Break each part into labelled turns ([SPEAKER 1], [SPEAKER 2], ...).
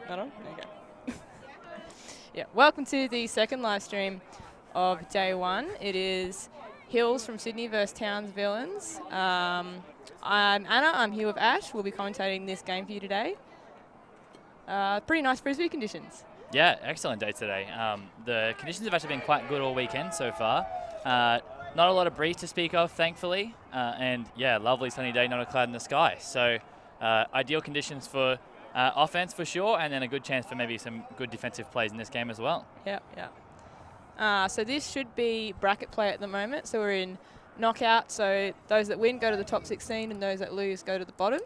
[SPEAKER 1] Not on? Okay. Yeah, welcome to the second live stream of day one. It is Hills from Sydney versus Townsvillains. I'm Anna, I'm here with Ash. We'll be commentating this game for you today. Pretty nice frisbee conditions.
[SPEAKER 2] Yeah, excellent day today. The conditions have actually been quite good all weekend so far. Not a lot of breeze to speak of, thankfully. And yeah, lovely sunny day, not a cloud in the sky. So ideal conditions for offense for sure, and then a good chance for maybe some good defensive plays in this game as well.
[SPEAKER 1] Yeah. So this should be bracket play at the moment. So we're in knockout. So those that win go to the top 16 and those that lose go to the bottom.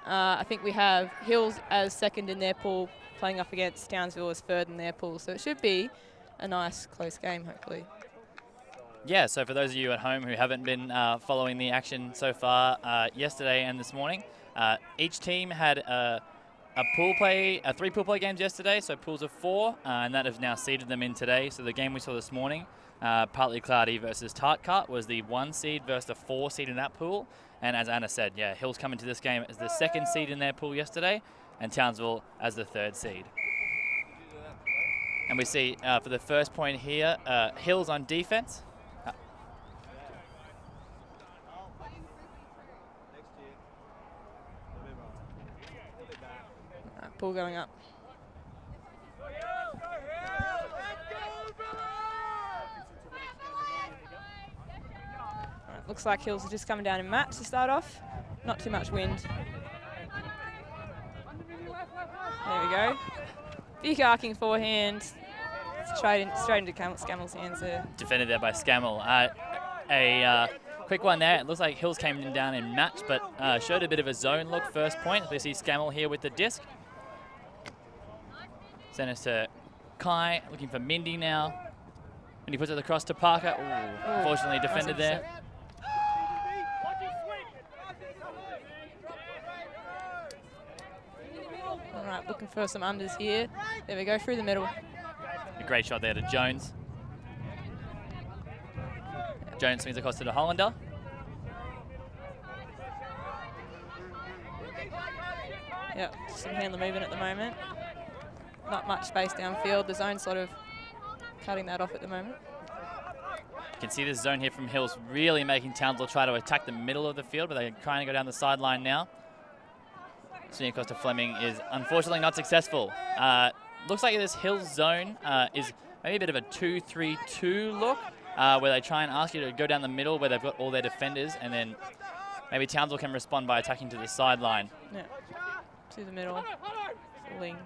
[SPEAKER 1] I think we have Hills as second in their pool, playing up against Townsville as third in their pool. So it should be a nice, close game, hopefully.
[SPEAKER 2] Yeah, so for those of you at home who haven't been following the action so far, yesterday and this morning, each team had three pool play games yesterday, so pools of 4, and that has now seeded them in today. So the game we saw this morning, Partly Cloudy versus Tartcut, was the 1 seed versus the 4 seed in that pool. And as Anna said, yeah, Hills come into this game as the 2nd seed in their pool yesterday, and Townsville as the 3rd seed. And we see for the first point here, Hills on defense.
[SPEAKER 1] Pool going up. Right, looks like Hills are just coming down in match to start off. Not too much wind. There we go. Big arcing forehand. Straight into Scammell's hands there.
[SPEAKER 2] Defended there by Scammell. A quick one there. It looks like Hills came down in match, but showed a bit of a zone look first point. We see Scammell here with the disc. Send us to Kai, looking for Mindy now. And he puts it across to Parker. Ooh, unfortunately defended there.
[SPEAKER 1] All right, looking for some unders here. There we go, through the middle.
[SPEAKER 2] A great shot there to Jones. Jones swings across to the Hollander.
[SPEAKER 1] Yep, some handler movement at the moment. Not much space downfield. The zone's sort of cutting that off at the moment.
[SPEAKER 2] You can see this zone here from Hills really making Townsville try to attack the middle of the field, but they're trying to go down the sideline now. Swinging across to Fleming is unfortunately not successful. Looks like this Hills zone is maybe a bit of a 2-3-2 look, where they try and ask you to go down the middle where they've got all their defenders, and then maybe Townsville can respond by attacking to the sideline.
[SPEAKER 1] Yeah, to the middle. Falling.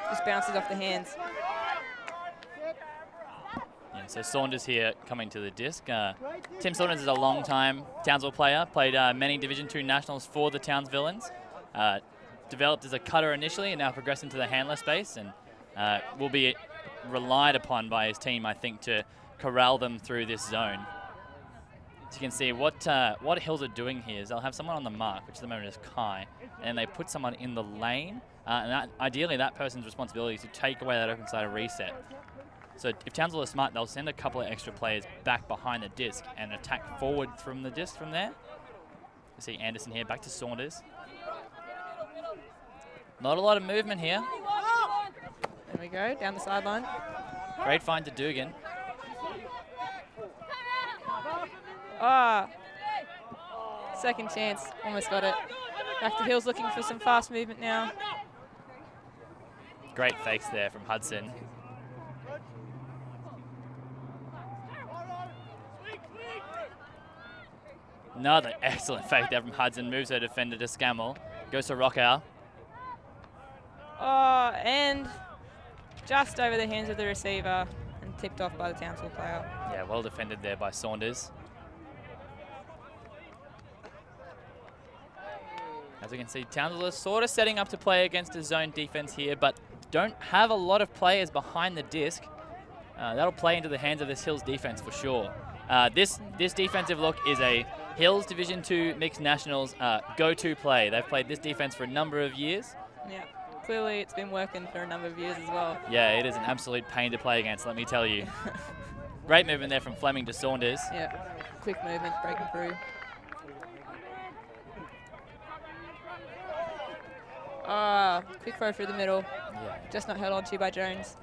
[SPEAKER 1] Just bounces off the hands.
[SPEAKER 2] Yeah, so Saunders here coming to the disc. Tim Saunders is a long-time Townsville player, played many Division II Nationals for the Townsvillains. Developed as a cutter initially and now progressed into the handler space, and will be relied upon by his team, I think, to corral them through this zone. So you can see what Hills are doing here is they'll have someone on the mark, which at the moment is Kai, and they put someone in the lane, and ideally that person's responsibility is to take away that open side of reset. So if Townsville are smart, they'll send a couple of extra players back behind the disc and attack forward from the disc from there. You see Anderson here, back to Saunders. Not a lot of movement here.
[SPEAKER 1] There we go, down the sideline.
[SPEAKER 2] Great find to Dugan.
[SPEAKER 1] Second chance, almost got it. Back to Hills looking for some fast movement now.
[SPEAKER 2] Great fakes there from Hudson. Another excellent fake there from Hudson. Moves her defender to Scammell. Goes to Rockow.
[SPEAKER 1] And just over the hands of the receiver and tipped off by the Townsville player.
[SPEAKER 2] Yeah, well defended there by Saunders. As we can see, Townsville is sort of setting up to play against a zone defense here, but don't have a lot of players behind the disc. That'll play into the hands of this Hills defense for sure. This defensive look is a Hills Division II Mixed Nationals go-to play. They've played this defense for a number of years.
[SPEAKER 1] Yeah, clearly it's been working for a number of years as well.
[SPEAKER 2] Yeah, it is an absolute pain to play against, let me tell you. Great movement there from Fleming to Saunders.
[SPEAKER 1] Yeah, quick movement, breaking through. quick throw through the middle.
[SPEAKER 2] Yeah.
[SPEAKER 1] Just not held on to by Jones.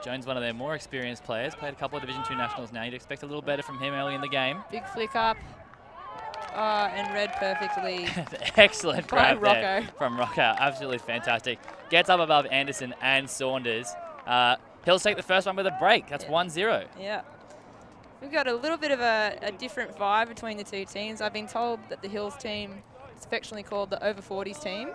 [SPEAKER 2] Jones, one of their more experienced players, played a couple of Division 2 nationals now. You'd expect a little better from him early in the game.
[SPEAKER 1] Big flick up. And read perfectly.
[SPEAKER 2] Excellent grab
[SPEAKER 1] Rocco.
[SPEAKER 2] there from Rocco. Absolutely fantastic. Gets up above Anderson and Saunders. He'll take the first one with a break. That's 1-0.
[SPEAKER 1] Yeah. We've got a little bit of a different vibe between the two teams. I've been told that the Hills team is affectionately called the over 40s team.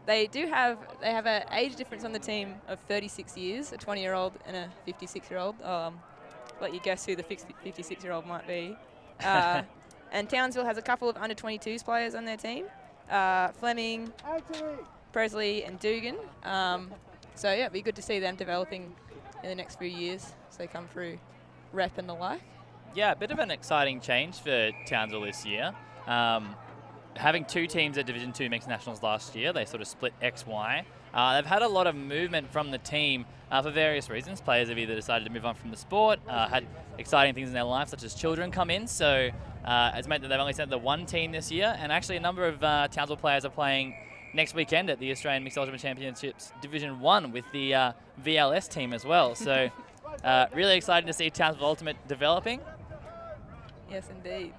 [SPEAKER 1] They have an age difference on the team of 36 years, a 20-year-old and a 56-year-old. Let you guess who the 56-year-old might be. And Townsville has a couple of under-22s players on their team. Fleming, Presley and Dugan. So yeah, it'd be good to see them developing in the next few years as they come through rep and the like.
[SPEAKER 2] Yeah, a bit of an exciting change for Townsville this year. Having two teams at Division 2 Mixed Nationals last year, they sort of split XY. They've had a lot of movement from the team for various reasons. Players have either decided to move on from the sport, had exciting things in their life, such as children come in. So it's meant that they've only sent the one team this year, and actually a number of Townsville players are playing next weekend at the Australian Mixed Ultimate Championships Division 1 with the VLS team as well. So really excited to see Townsville Ultimate developing.
[SPEAKER 1] Yes, indeed.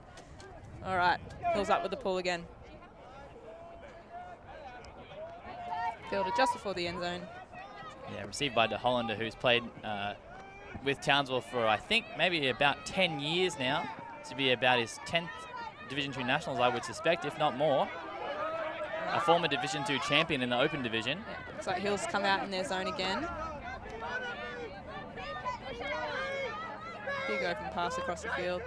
[SPEAKER 1] All right, Hills up with the pull again. Fielded just before the end zone.
[SPEAKER 2] Yeah, received by De Hollander, who's played with Townsville for, I think, maybe about 10 years now. This would be about his 10th Division 2 Nationals, I would suspect, if not more. A former Division 2 champion in the Open Division.
[SPEAKER 1] Yeah, looks like Hills come out in their zone again. Big open pass across the field.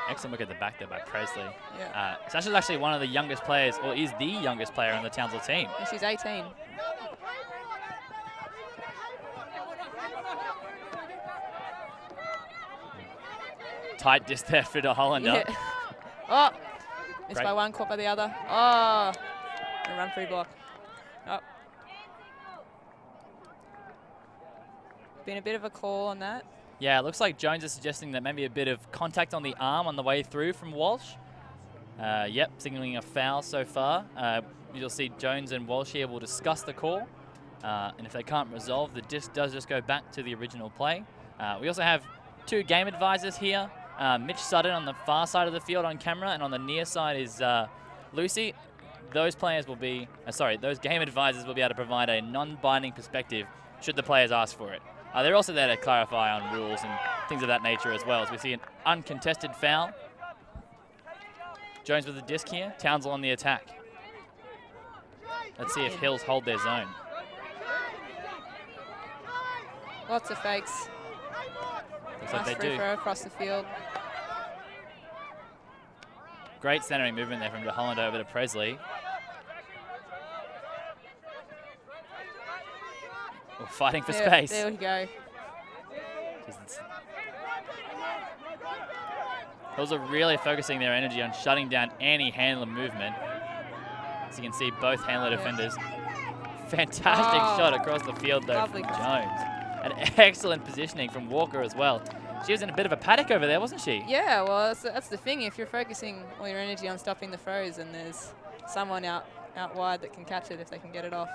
[SPEAKER 2] Excellent look at the back there by Presley.
[SPEAKER 1] Yeah.
[SPEAKER 2] Sasha's actually one of the youngest players, or is the youngest player on the Townsville team.
[SPEAKER 1] And she's 18.
[SPEAKER 2] Tight disc there for De Hollander.
[SPEAKER 1] Yeah. Oh, missed
[SPEAKER 2] Great.
[SPEAKER 1] by one, caught by the other. Oh, a run free block. Oh. Been a bit of a call on that.
[SPEAKER 2] Yeah, it looks like Jones is suggesting that maybe a bit of contact on the arm on the way through from Walsh. Yep, signaling a foul so far. You'll see Jones and Walsh here will discuss the call. And if they can't resolve, the disc does just go back to the original play. We also have two game advisors here. Mitch Sutton on the far side of the field on camera, and on the near side is Lucy. Those players will be, those game advisors will be able to provide a non-binding perspective should the players ask for it. They're also there to clarify on rules and things of that nature as well, as we see an uncontested foul. Jones with the disc here, Townsville on the attack. Let's see if Hills hold their zone.
[SPEAKER 1] Lots of fakes.
[SPEAKER 2] Looks like
[SPEAKER 1] Nice
[SPEAKER 2] they do.
[SPEAKER 1] throw across the field.
[SPEAKER 2] Great centering movement there from De Hollander over to Presley. We're fighting for space.
[SPEAKER 1] There we go.
[SPEAKER 2] Hills are really focusing their energy on shutting down any handler movement. As you can see, both handler defenders. Fantastic shot across the field, though, from Jones. And excellent positioning from Walker as well. She was in a bit of a paddock over there, wasn't she?
[SPEAKER 1] Yeah, well, that's the thing. If you're focusing all your energy on stopping the throws, and there's someone out wide that can catch it if they can get it off.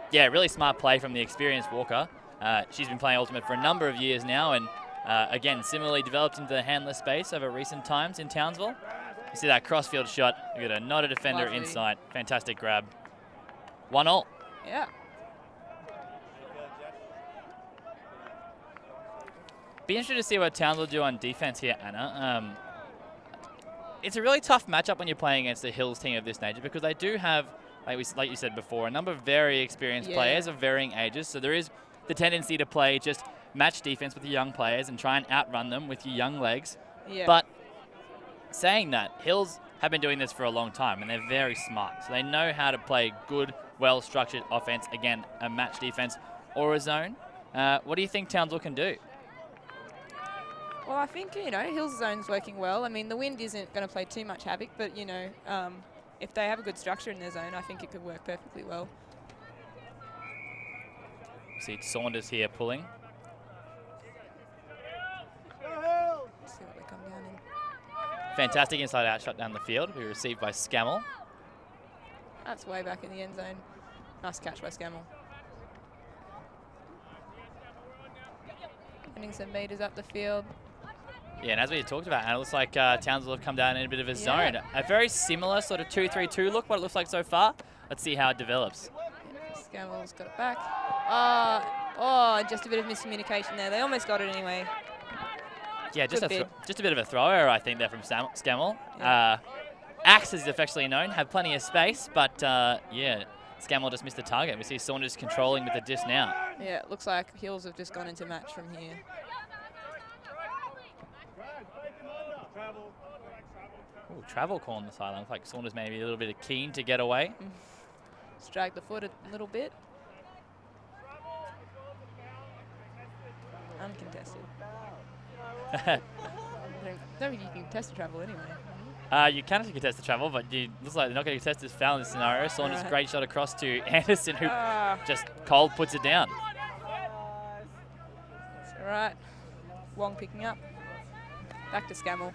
[SPEAKER 2] Yeah, really smart play from the experienced Walker. She's been playing Ultimate for a number of years now, and again, similarly developed into the handler space over recent times in Townsville. You see that crossfield shot. You got not a defender
[SPEAKER 1] Lovely.
[SPEAKER 2] inside. Fantastic grab. 1-1.
[SPEAKER 1] Yeah.
[SPEAKER 2] Be interested to see what Townsville do on defense here, Anna. It's a really tough matchup when you're playing against the Hills team of this nature, because they do have, like you said before, a number of very experienced players of varying ages. So there is the tendency to play just match defense with your young players and try and outrun them with your young legs.
[SPEAKER 1] Yeah.
[SPEAKER 2] But saying that, Hills have been doing this for a long time, and they're very smart. So they know how to play good, well-structured offense, again, a match defense or a zone. What do you think Townsville can do?
[SPEAKER 1] Well, I think, Hills' zone's working well. I mean, the wind isn't going to play too much havoc, but, if they have a good structure in their zone, I think it could work perfectly well.
[SPEAKER 2] See Saunders here pulling.
[SPEAKER 1] Let's see what they come down in.
[SPEAKER 2] Fantastic inside-out shot down the field. We received by Scammell.
[SPEAKER 1] That's way back in the end zone. Nice catch by Scammell. Winning some meters up the field.
[SPEAKER 2] Yeah, and as we talked about, and it looks like Townsville have come down in a bit of a zone. A very similar sort of 2-3-2 look, what it looks like so far. Let's see how it develops.
[SPEAKER 1] Scammell's got it back. Oh, just a bit of miscommunication there. They almost got it anyway.
[SPEAKER 2] Yeah, just a bit of a throw error, I think, there from Scammell. Yeah. Axe, as it's affectionately known, have plenty of space, but yeah, Scammell just missed the target. We see Saunders controlling with the disc now. Yeah,
[SPEAKER 1] it looks like Hills have just gone into match from here.
[SPEAKER 2] Ooh, travel call on the sideline. Looks like Saunders maybe a little bit keen to get away.
[SPEAKER 1] Just drag the foot a little bit. Uncontested. I don't think you can contest the travel anyway.
[SPEAKER 2] You can contest the travel, but it looks like they're not going to contest this foul in this scenario. Saunders, great shot across to Anderson, who just cold puts it down.
[SPEAKER 1] That's all right. Wong picking up. Back to Scammell.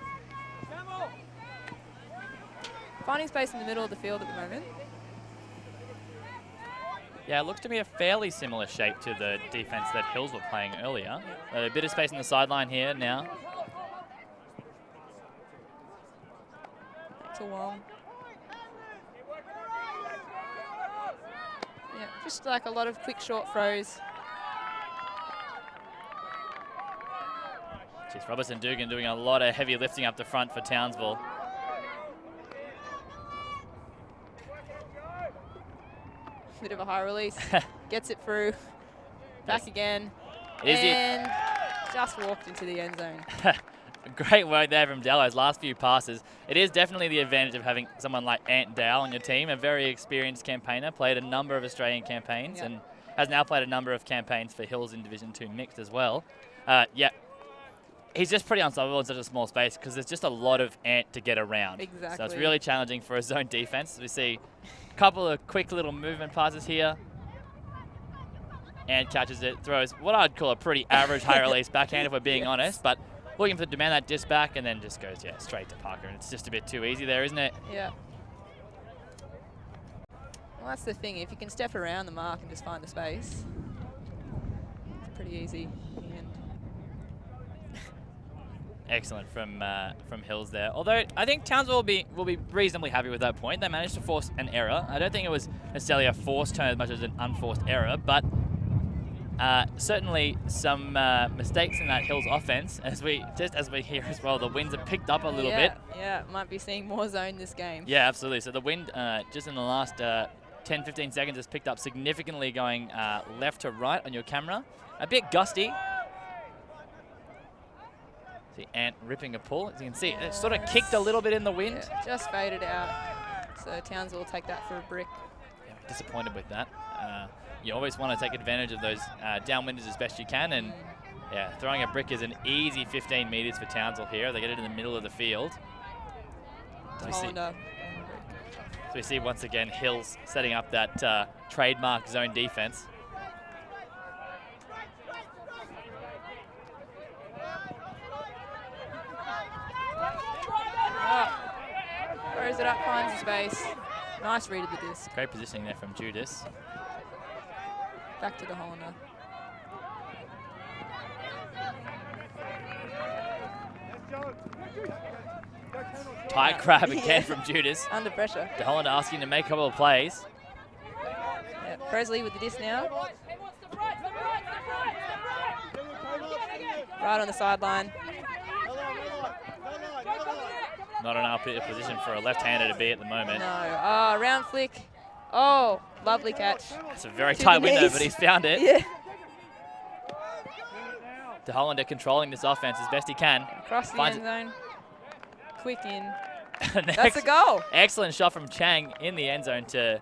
[SPEAKER 1] Finding space in the middle of the field at the moment.
[SPEAKER 2] Yeah, it looks to be a fairly similar shape to the defense that Hills were playing earlier. A bit of space on the sideline here now.
[SPEAKER 1] To Wong. Yeah, just like a lot of quick short throws.
[SPEAKER 2] Jeez, Robertson Dugan doing a lot of heavy lifting up the front for Townsville.
[SPEAKER 1] Bit of a high release. Gets it through. Back again. And just walked into the end zone.
[SPEAKER 2] Great work there from Dello's last few passes. It is definitely the advantage of having someone like Ant Dale on your team, a very experienced campaigner, played a number of Australian campaigns and has now played a number of campaigns for Hills in Division 2 mixed as well. Yeah, he's just pretty unstoppable in such a small space because there's just a lot of Ant to get around.
[SPEAKER 1] Exactly.
[SPEAKER 2] So it's really challenging for a zone defense. We see a couple of quick little movement passes here. Ant catches it, throws what I'd call a pretty average high release backhand if we're being honest, but looking for demand that disc back and then just goes straight to Parker, and it's just a bit too easy there, isn't it?
[SPEAKER 1] Yeah. Well, that's the thing. If you can step around the mark and just find the space, it's pretty easy.
[SPEAKER 2] Excellent from Hills there. Although I think Townsville will be reasonably happy with that point. They managed to force an error. I don't think it was necessarily a forced turn as much as an unforced error, but certainly some mistakes in that Hills offense. As we hear as well, the winds have picked up a little bit.
[SPEAKER 1] Yeah, might be seeing more zone this game.
[SPEAKER 2] Yeah, absolutely. So the wind just in the last 10-15 seconds has picked up significantly, going left to right on your camera. A bit gusty. See Ant ripping a pull. As you can see, it sort of kicked a little bit in the wind.
[SPEAKER 1] Yeah, just faded out. So Townsville will take that for a brick.
[SPEAKER 2] Yeah, disappointed with that. You always want to take advantage of those downwinders as best you can. And yeah, throwing a brick is an easy 15 metres for Townsville here. They get it in the middle of the field. So we see once again Hills setting up that trademark zone defense.
[SPEAKER 1] Throws it up, finds the space. Nice read of the disc.
[SPEAKER 2] Great positioning there from Judas.
[SPEAKER 1] Back to the Hollander.
[SPEAKER 2] Tight grab again from Judas.
[SPEAKER 1] Under pressure.
[SPEAKER 2] De Hollander asking to make a couple of plays.
[SPEAKER 1] Yeah, Presley with the disc now. Right on the sideline.
[SPEAKER 2] Not an ideal position for a left-hander to be at the moment.
[SPEAKER 1] No. Round flick. Oh, lovely catch.
[SPEAKER 2] It's a very tight window, but he's found it.
[SPEAKER 1] Yeah.
[SPEAKER 2] De Hollander controlling this offense as best he can.
[SPEAKER 1] Across the end zone. Quick in. That's a goal.
[SPEAKER 2] Excellent shot from Chang in the end zone to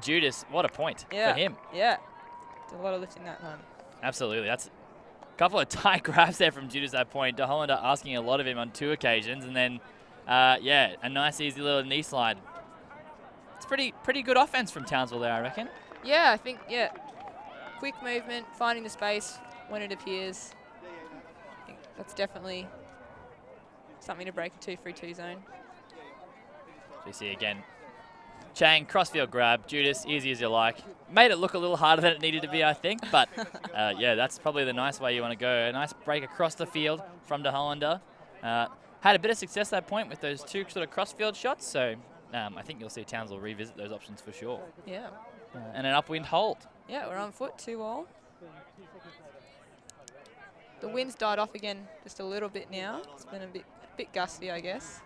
[SPEAKER 2] Judas. What a point for him.
[SPEAKER 1] Yeah. Did a lot of lifting that time.
[SPEAKER 2] Absolutely. That's a couple of tight grabs there from Judas at that point. De Hollander asking a lot of him on 2 occasions, and then yeah, a nice easy little knee slide. It's pretty good offense from Townsville there, I reckon.
[SPEAKER 1] Yeah, I think, quick movement, finding the space when it appears. I think that's definitely something to break a 2-3-2 zone.
[SPEAKER 2] So you see again, Chang, crossfield grab, Judas, easy as you like. Made it look a little harder than it needed to be, I think, but yeah, that's probably the nice way you want to go. A nice break across the field from De Hollander. Had a bit of success at that point with those two sort of crossfield shots, so I think you'll see Townsville revisit those options for sure.
[SPEAKER 1] Yeah.
[SPEAKER 2] And an upwind hold.
[SPEAKER 1] Yeah, we're on foot, 2-all. The wind's died off again just a little bit now. It's been a bit gusty, I guess.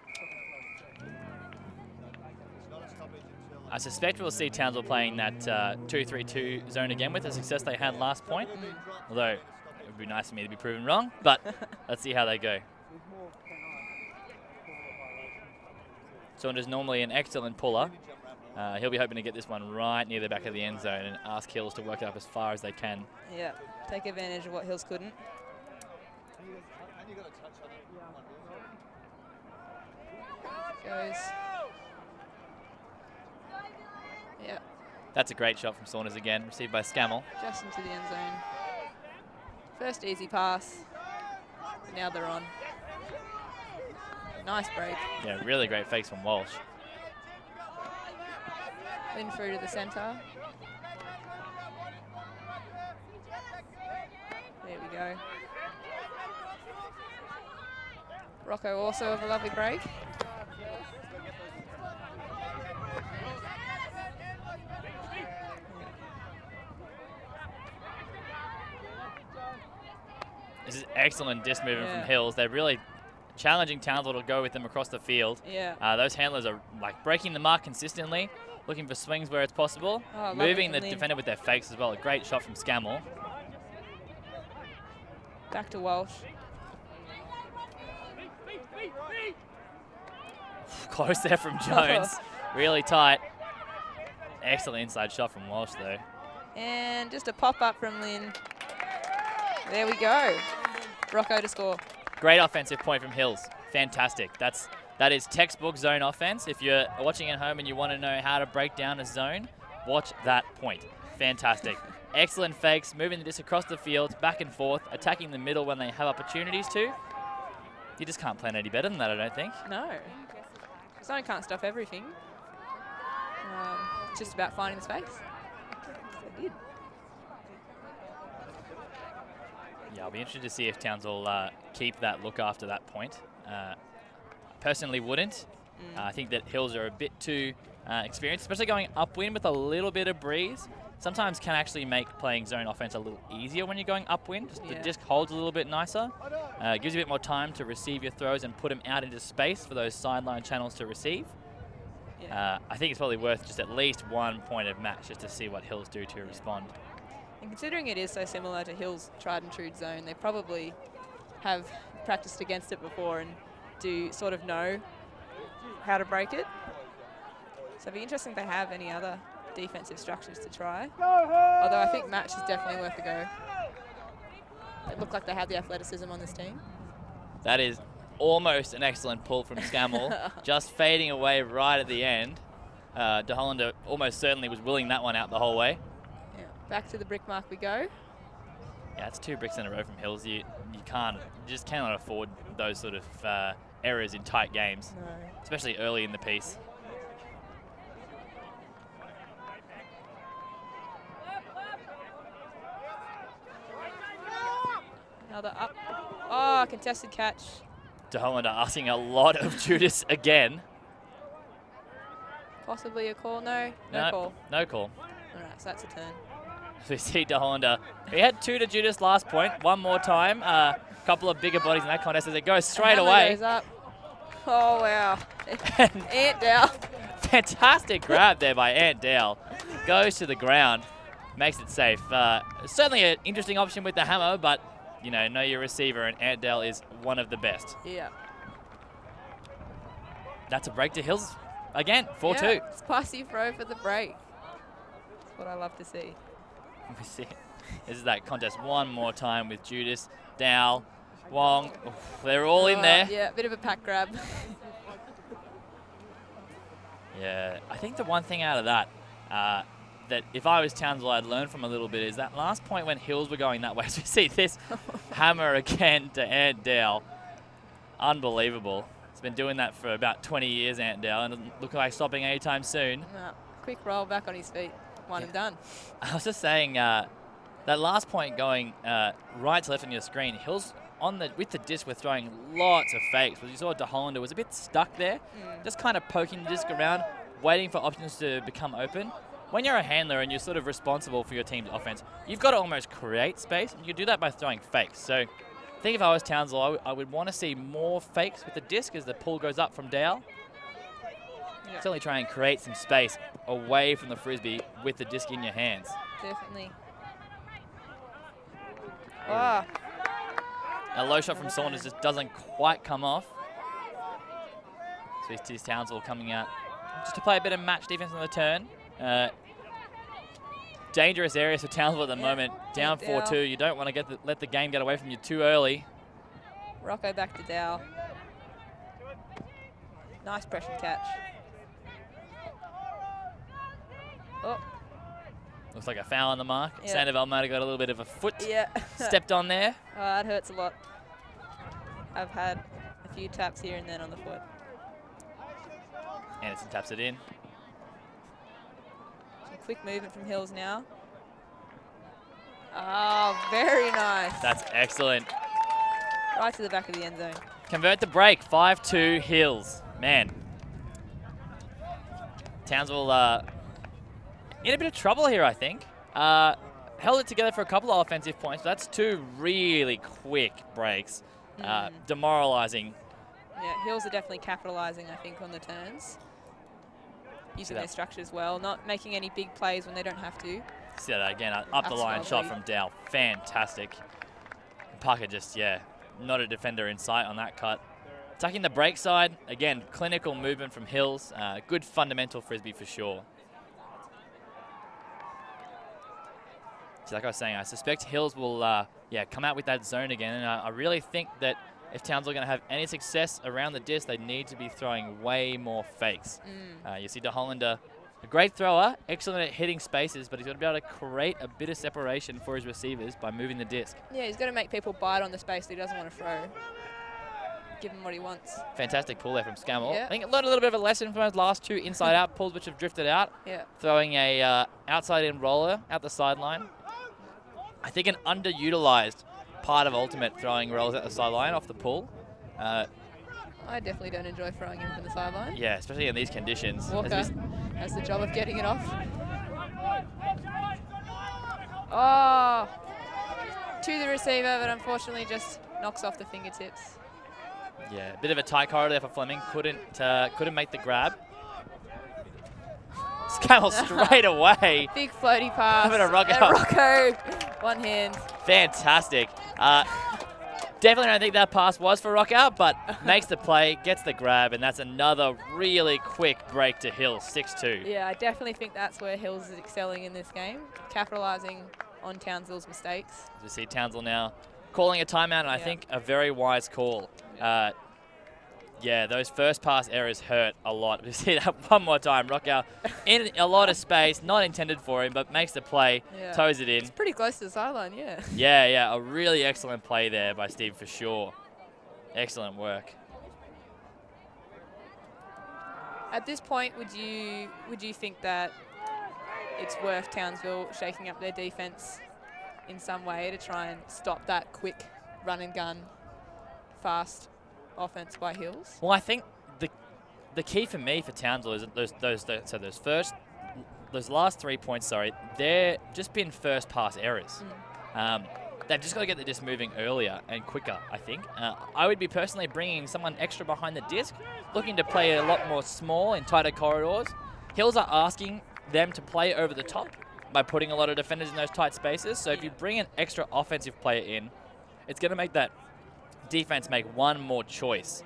[SPEAKER 2] I suspect we'll see Townsville playing that 2-3-2 zone again with the success they had last point. Although it would be nice for me to be proven wrong, but let's see how they go. Saunders normally an excellent puller. He'll be hoping to get this one right near the back of the end zone and ask Hills to work it up as far as they can.
[SPEAKER 1] Yeah, take advantage of what Hills couldn't. Goes. Yeah.
[SPEAKER 2] That's a great shot from Saunders again, received by Scammell.
[SPEAKER 1] Just into the end zone. First easy pass. Now they're on. Nice break.
[SPEAKER 2] Yeah, really great fakes from Walsh.
[SPEAKER 1] In through to the centre. There we go. Rocco also with a lovely break.
[SPEAKER 2] This is excellent disc movement from Hills. They're really challenging Townsville to go with them across the field.
[SPEAKER 1] Yeah.
[SPEAKER 2] Those handlers are like breaking the mark consistently, looking for swings where it's possible, moving the defender with their fakes as well. A great shot from Scammell.
[SPEAKER 1] Back to Walsh.
[SPEAKER 2] Close there from Jones. Really tight. Excellent inside shot from Walsh though.
[SPEAKER 1] And just a pop up from Lynn. There we go. Rocco to score.
[SPEAKER 2] Great offensive point from Hills. Fantastic. That is textbook zone offense. If you're watching at home and you want to know how to break down a zone, watch that point. Fantastic. Excellent fakes, moving the disc across the field, back and forth, attacking the middle when they have opportunities to. You just can't plan any better than that, I don't think.
[SPEAKER 1] No. Zone can't stuff everything. It's just about finding the space. They did.
[SPEAKER 2] Yeah, I'll be interested to see if Townsville keep that look after that point. Personally wouldn't. I think that Hills are a bit too experienced, especially going upwind with a little bit of breeze. Sometimes can actually make playing zone offense a little easier when you're going upwind. Just the disc holds a little bit nicer. Gives you a bit more time to receive your throws and put them out into space for those sideline channels to receive. I think it's probably worth just at least 1 point of match just to see what Hills do to respond.
[SPEAKER 1] And considering it is so similar to Hills' tried and true zone, they probably have practiced against it before and do sort of know how to break it. So it'd be interesting if they have any other defensive structures to try. Although I think match is definitely worth a go. They look like they have the athleticism on this team.
[SPEAKER 2] That is almost an excellent pull from Scammell, just fading away right at the end. De Hollander almost certainly was willing that one out the whole way.
[SPEAKER 1] Yeah, back to the brick mark we go.
[SPEAKER 2] Yeah, it's 2 bricks in a row from Hills. You just cannot afford those sort of errors in tight games, especially early in the piece.
[SPEAKER 1] Another up. Oh, contested catch.
[SPEAKER 2] De Hollander asking a lot of Judas again.
[SPEAKER 1] Possibly a call? No call.
[SPEAKER 2] No call.
[SPEAKER 1] All right, so that's a turn.
[SPEAKER 2] We see De Hollander. He had 2 to Judas last point. One more time. A couple of bigger bodies in that contest as it goes straight away.
[SPEAKER 1] Goes up. Oh, wow. Ant Dowell.
[SPEAKER 2] Fantastic grab there by Ant Dowell. Goes to the ground. Makes it safe. Certainly an interesting option with the hammer, but you know your receiver, and Ant Dowell is one of the best.
[SPEAKER 1] Yeah.
[SPEAKER 2] That's a break to Hills again, 4-2.
[SPEAKER 1] Yeah, spicy throw for the break. That's what I love to see.
[SPEAKER 2] We see this is that contest one more time with Judas, Dowell, Wong. Oof, they're all in there.
[SPEAKER 1] Yeah, bit of a pack grab.
[SPEAKER 2] Yeah, I think the one thing out of that, that if I was Townsville I'd learn from a little bit is that last point when Hills were going that way. So we see this hammer again to Ant Dowell. Unbelievable. It's been doing that for about 20 years, Antdale, and doesn't look like stopping anytime soon.
[SPEAKER 1] No, quick roll back on his feet. One and done.
[SPEAKER 2] I was just saying, that last point going right to left on your screen, Hills with the disc, we're throwing lots of fakes. But you saw De Hollander was a bit stuck there, just kind of poking the disc around, waiting for options to become open. When you're a handler and you're sort of responsible for your team's offense, you've got to almost create space. And you can do that by throwing fakes. So I think if I was Townsville, I would want to see more fakes with the disc as the pull goes up from Dale. Yeah. Certainly try and create some space away from the frisbee with the disc in your hands.
[SPEAKER 1] Definitely. Oh.
[SPEAKER 2] A low shot from Saunders just doesn't quite come off. So he's Townsville coming out just to play a bit of match defense on the turn. Dangerous areas for Townsville at the moment. Down 4-2. You don't want to let the game get away from you too early.
[SPEAKER 1] Rocco back to Dow. Nice pressure catch. Oh.
[SPEAKER 2] Looks like a foul on the mark. Yeah. Sandoval might have got a little bit of a foot stepped on there.
[SPEAKER 1] Oh, that hurts a lot. I've had a few taps here and then on the foot.
[SPEAKER 2] Anderson taps it in.
[SPEAKER 1] Some quick movement from Hills now. Oh, very nice.
[SPEAKER 2] That's excellent.
[SPEAKER 1] Right to the back of the end zone.
[SPEAKER 2] Convert the break. 5-2 Hills. Man. Townsville in a bit of trouble here, I think. Held it together for a couple of offensive points, but that's two really quick breaks. Demoralizing.
[SPEAKER 1] Yeah, Hills are definitely capitalizing, I think, on the turns. Using their structures well, not making any big plays when they don't have to.
[SPEAKER 2] See that again, up the line shot from Dow. Fantastic. Parker just, not a defender in sight on that cut. Tucking the break side, again, clinical movement from Hills. Good fundamental frisbee for sure. So like I was saying, I suspect Hills will come out with that zone again, and I really think that if Townsville are going to have any success around the disc, they need to be throwing way more fakes. You see De Hollander, a great thrower, excellent at hitting spaces, but he's got to be able to create a bit of separation for his receivers by moving the disc. Yeah,
[SPEAKER 1] he's got to make people bite on the space that he doesn't want to throw. Give him what he wants.
[SPEAKER 2] Fantastic pull there from Scammell. I think learned a little bit of a lesson from those last two inside-out pulls which have drifted out. Throwing a outside-in roller out the sideline. I think an underutilized part of Ultimate throwing rolls out the sideline off the pull.
[SPEAKER 1] I definitely don't enjoy throwing him from the sideline.
[SPEAKER 2] Yeah, especially in these conditions.
[SPEAKER 1] Walker has the job of getting it off. Oh, to the receiver, but unfortunately just knocks off the fingertips.
[SPEAKER 2] Yeah, a bit of a tight corridor there for Fleming. Couldn't make the grab. Scammell straight away.
[SPEAKER 1] Big floaty pass.
[SPEAKER 2] Having a Rocco.
[SPEAKER 1] One hand.
[SPEAKER 2] Fantastic. Definitely don't think that pass was for Rocco, but makes the play, gets the grab, and that's another really quick break to Hills, 6-2.
[SPEAKER 1] Yeah, I definitely think that's where Hills is excelling in this game, capitalizing on Townsville's mistakes.
[SPEAKER 2] As we see Townsville now calling a timeout, and I think a very wise call. Those first pass errors hurt a lot. We see that one more time. Rockow in a lot of space, not intended for him, but makes the play, toes it in.
[SPEAKER 1] It's pretty close to the sideline,
[SPEAKER 2] Yeah, a really excellent play there by Steve for sure. Excellent work.
[SPEAKER 1] At this point, would you think that it's worth Townsville shaking up their defense in some way to try and stop that quick run and gun, fast offense by Hills?
[SPEAKER 2] Well, I think the key for me for Townsville is those last 3 points. They're just been first pass errors. They've just got to get the disc moving earlier and quicker, I think. I would be personally bringing someone extra behind the disc, looking to play a lot more small in tighter corridors. Hills are asking them to play over the top by putting a lot of defenders in those tight spaces. So if you bring an extra offensive player in, it's going to make that defense make one more choice.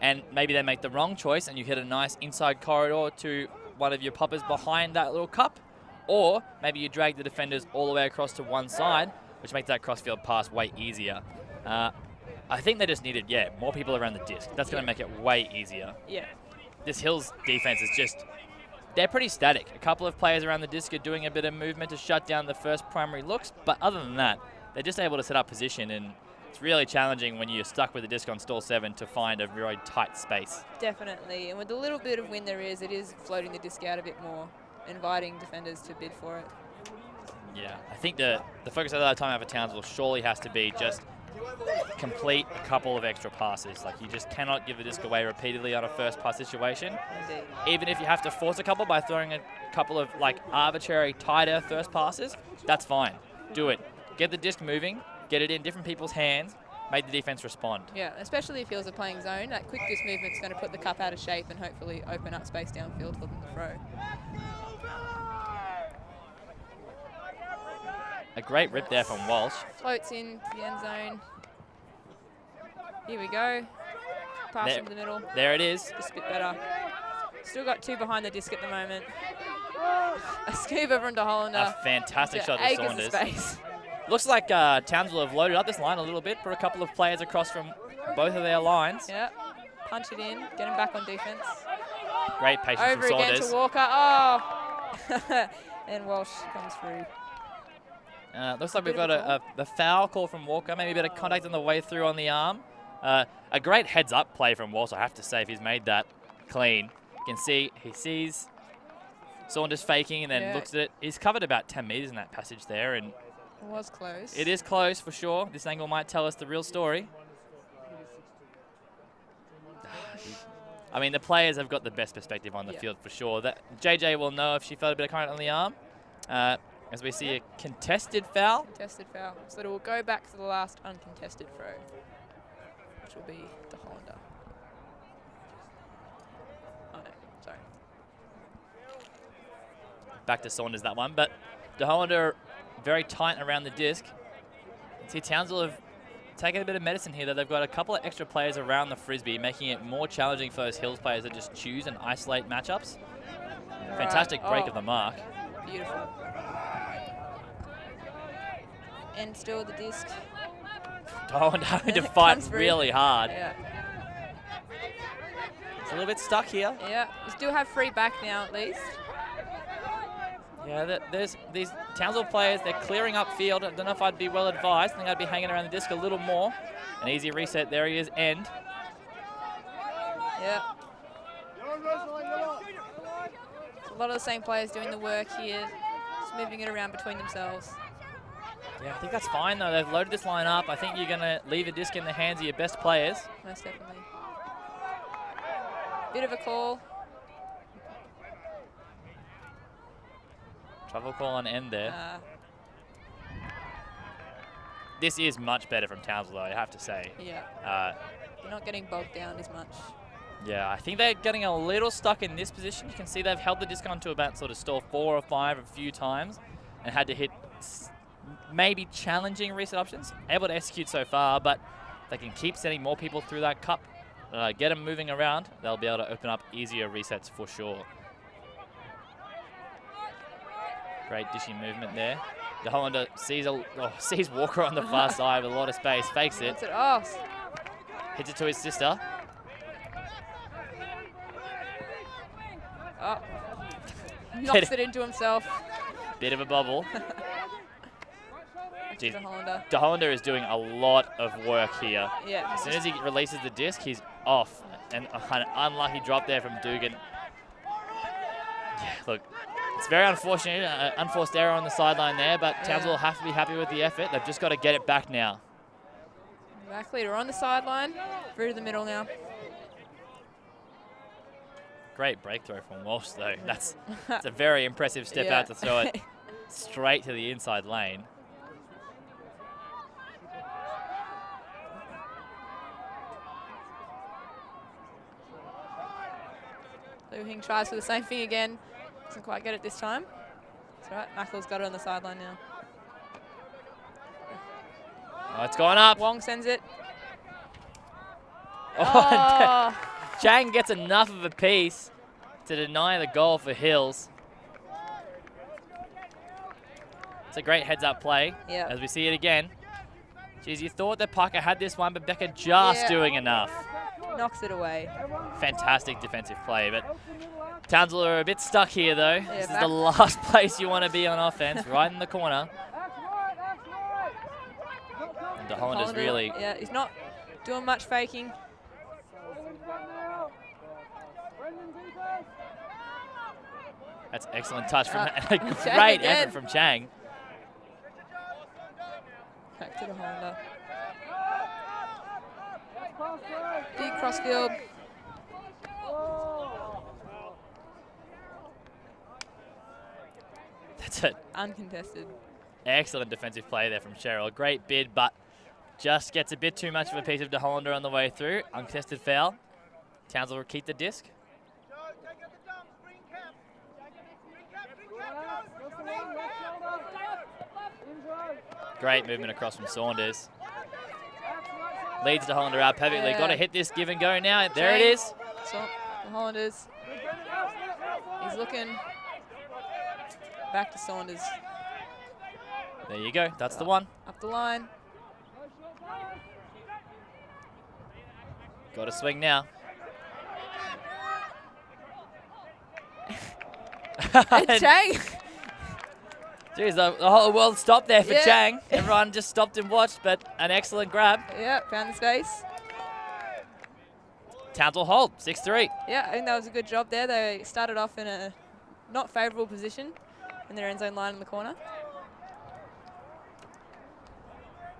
[SPEAKER 2] And maybe they make the wrong choice and you hit a nice inside corridor to one of your poppers behind that little cup. Or maybe you drag the defenders all the way across to one side, which makes that crossfield pass way easier. I think they just needed, more people around the disc. That's going to make it way easier. This Hills defense is just, they're pretty static. A couple of players around the disc are doing a bit of movement to shut down the first primary looks, but other than that, they're just able to set up position and it's really challenging when you're stuck with the disc on stall 7 to find a very tight space.
[SPEAKER 1] Definitely, and with the little bit of wind there is, it is floating the disc out a bit more, inviting defenders to bid for it.
[SPEAKER 2] Yeah, I think the focus of that time for Townsville surely has to be just complete a couple of extra passes. Like, you just cannot give the disc away repeatedly on a first pass situation.
[SPEAKER 1] Indeed.
[SPEAKER 2] Even if you have to force a couple by throwing a couple of like arbitrary tighter first passes, that's fine. Do it. Get the disc moving, get it in different people's hands, make the defense respond.
[SPEAKER 1] Yeah, especially if Hills are playing zone, that quick disc movement's going to put the cup out of shape and hopefully open up space downfield for them to throw.
[SPEAKER 2] A great rip there from Walsh.
[SPEAKER 1] Floats in the end zone. Here we go. Pass
[SPEAKER 2] There,
[SPEAKER 1] into the middle.
[SPEAKER 2] there it is.
[SPEAKER 1] Just a bit better. Still got 2 behind the disc at the moment. A scuba from De Hollander.
[SPEAKER 2] A fantastic shot to
[SPEAKER 1] acres of
[SPEAKER 2] Saunders.
[SPEAKER 1] space.
[SPEAKER 2] Looks like Townsville have loaded up this line a little bit, put a couple of players across from both of their lines.
[SPEAKER 1] Yeah. Punch it in. Get him back on defense.
[SPEAKER 2] Great patience
[SPEAKER 1] Over
[SPEAKER 2] from
[SPEAKER 1] again
[SPEAKER 2] Saunders.
[SPEAKER 1] to Walker. Oh! And Walsh comes through.
[SPEAKER 2] Looks like we've got a foul call from Walker, maybe a bit of contact on the way through on the arm. A great heads-up play from Walsh, I have to say, if he's made that clean. You can see, he sees Saunders faking and then looks at it. He's covered about 10 metres in that passage there, and
[SPEAKER 1] It was close.
[SPEAKER 2] it is close for sure. This angle might tell us the real story. I mean, the players have got the best perspective on the field for sure. That JJ will know if she felt a bit of current on the arm. As we see a contested foul.
[SPEAKER 1] Contested foul. So it will go back to the last uncontested throw, which will be De Hollander. Oh, no. Sorry.
[SPEAKER 2] Back to Saunders, that one. But De Hollander very tight around the disc. You see Townsville have taken a bit of medicine here, though. They've got a couple of extra players around the Frisbee, making it more challenging for those Hills players to just choose and isolate matchups.
[SPEAKER 1] Right.
[SPEAKER 2] Fantastic break of the mark.
[SPEAKER 1] Beautiful. And still the disc.
[SPEAKER 2] De Hollander having to fight
[SPEAKER 1] Comes through.
[SPEAKER 2] really hard.
[SPEAKER 1] Yeah.
[SPEAKER 2] It's a little bit stuck here.
[SPEAKER 1] Yeah. We still have free back now, at least.
[SPEAKER 2] Yeah, there's these Townsville players, they're clearing up field. I don't know if I'd be well advised. I think I'd be hanging around the disc a little more. An easy reset. There he is, end.
[SPEAKER 1] Yeah. A lot of the same players doing the work here, just moving it around between themselves.
[SPEAKER 2] Yeah, I think that's fine, though. They've loaded this line up. I think you're going to leave a disc in the hands of your best players.
[SPEAKER 1] Most definitely. Bit of a call.
[SPEAKER 2] Travel call on end there. This is much better from Townsville, though, I have to say.
[SPEAKER 1] Yeah. You're not getting bogged down as much.
[SPEAKER 2] Yeah, I think they're getting a little stuck in this position. You can see they've held the disc on to about sort of stall 4 or 5 a few times and had to hit maybe challenging reset options. Able to execute so far, but they can keep sending more people through that cup, get them moving around, they'll be able to open up easier resets for sure. Great dishing movement there. De Hollander sees Walker on the far side with a lot of space, fakes it, hits it to his sister.
[SPEAKER 1] Oh, knocks it into himself.
[SPEAKER 2] Bit of a bobble.
[SPEAKER 1] De Hollander.
[SPEAKER 2] De Hollander is doing a lot of work here.
[SPEAKER 1] Yeah.
[SPEAKER 2] As soon as he releases the disc, he's off. And an unlucky drop there from Dugan. Yeah, look, it's very unfortunate, unforced error on the sideline there, but Townsville will have to be happy with the effort. They've just got to get it back now.
[SPEAKER 1] Back leader on the sideline, through to the middle now.
[SPEAKER 2] Great breakthrow from Walsh, though. That's a very impressive step out to throw it straight to the inside lane.
[SPEAKER 1] Liu Hing tries for the same thing again. Doesn't quite get it this time. That's right, Mackle's got it on the sideline now.
[SPEAKER 2] Oh, it's gone up.
[SPEAKER 1] Wong sends it.
[SPEAKER 2] Oh. Chang gets enough of a piece to deny the goal for Hills. It's a great heads-up play, as we see it again. Geez, you thought that Parker had this one, but Becker just doing enough.
[SPEAKER 1] Knocks it away.
[SPEAKER 2] Fantastic defensive play, but Townsville are a bit stuck here, though.
[SPEAKER 1] Yeah,
[SPEAKER 2] this is the last place you want to be on offense, right in the corner. De Hollander's really...
[SPEAKER 1] Yeah, he's not doing much faking.
[SPEAKER 2] That's excellent touch from a great effort from Chang.
[SPEAKER 1] Back to De Hollander. Big crossfield.
[SPEAKER 2] That's it.
[SPEAKER 1] Uncontested.
[SPEAKER 2] Excellent defensive play there from Cheryl. Great bid, but just gets a bit too much of a piece of De Hollander on the way through. Uncontested foul. Townsville will keep the disc. Great movement across from Saunders. Leads De Hollander out perfectly. Got to hit this give and go now. There it is.
[SPEAKER 1] So, De Hollanders. He's looking back to Saunders.
[SPEAKER 2] There you go. That's the one.
[SPEAKER 1] Up the line.
[SPEAKER 2] Got to swing now.
[SPEAKER 1] It's Chang.
[SPEAKER 2] Jeez, the whole world stopped there for Chang. Everyone just stopped and watched, but an excellent grab.
[SPEAKER 1] Yeah, found the space.
[SPEAKER 2] Townsville hold, 6-3.
[SPEAKER 1] Yeah, I think that was a good job there. They started off in a not favourable position in their end zone line in the corner.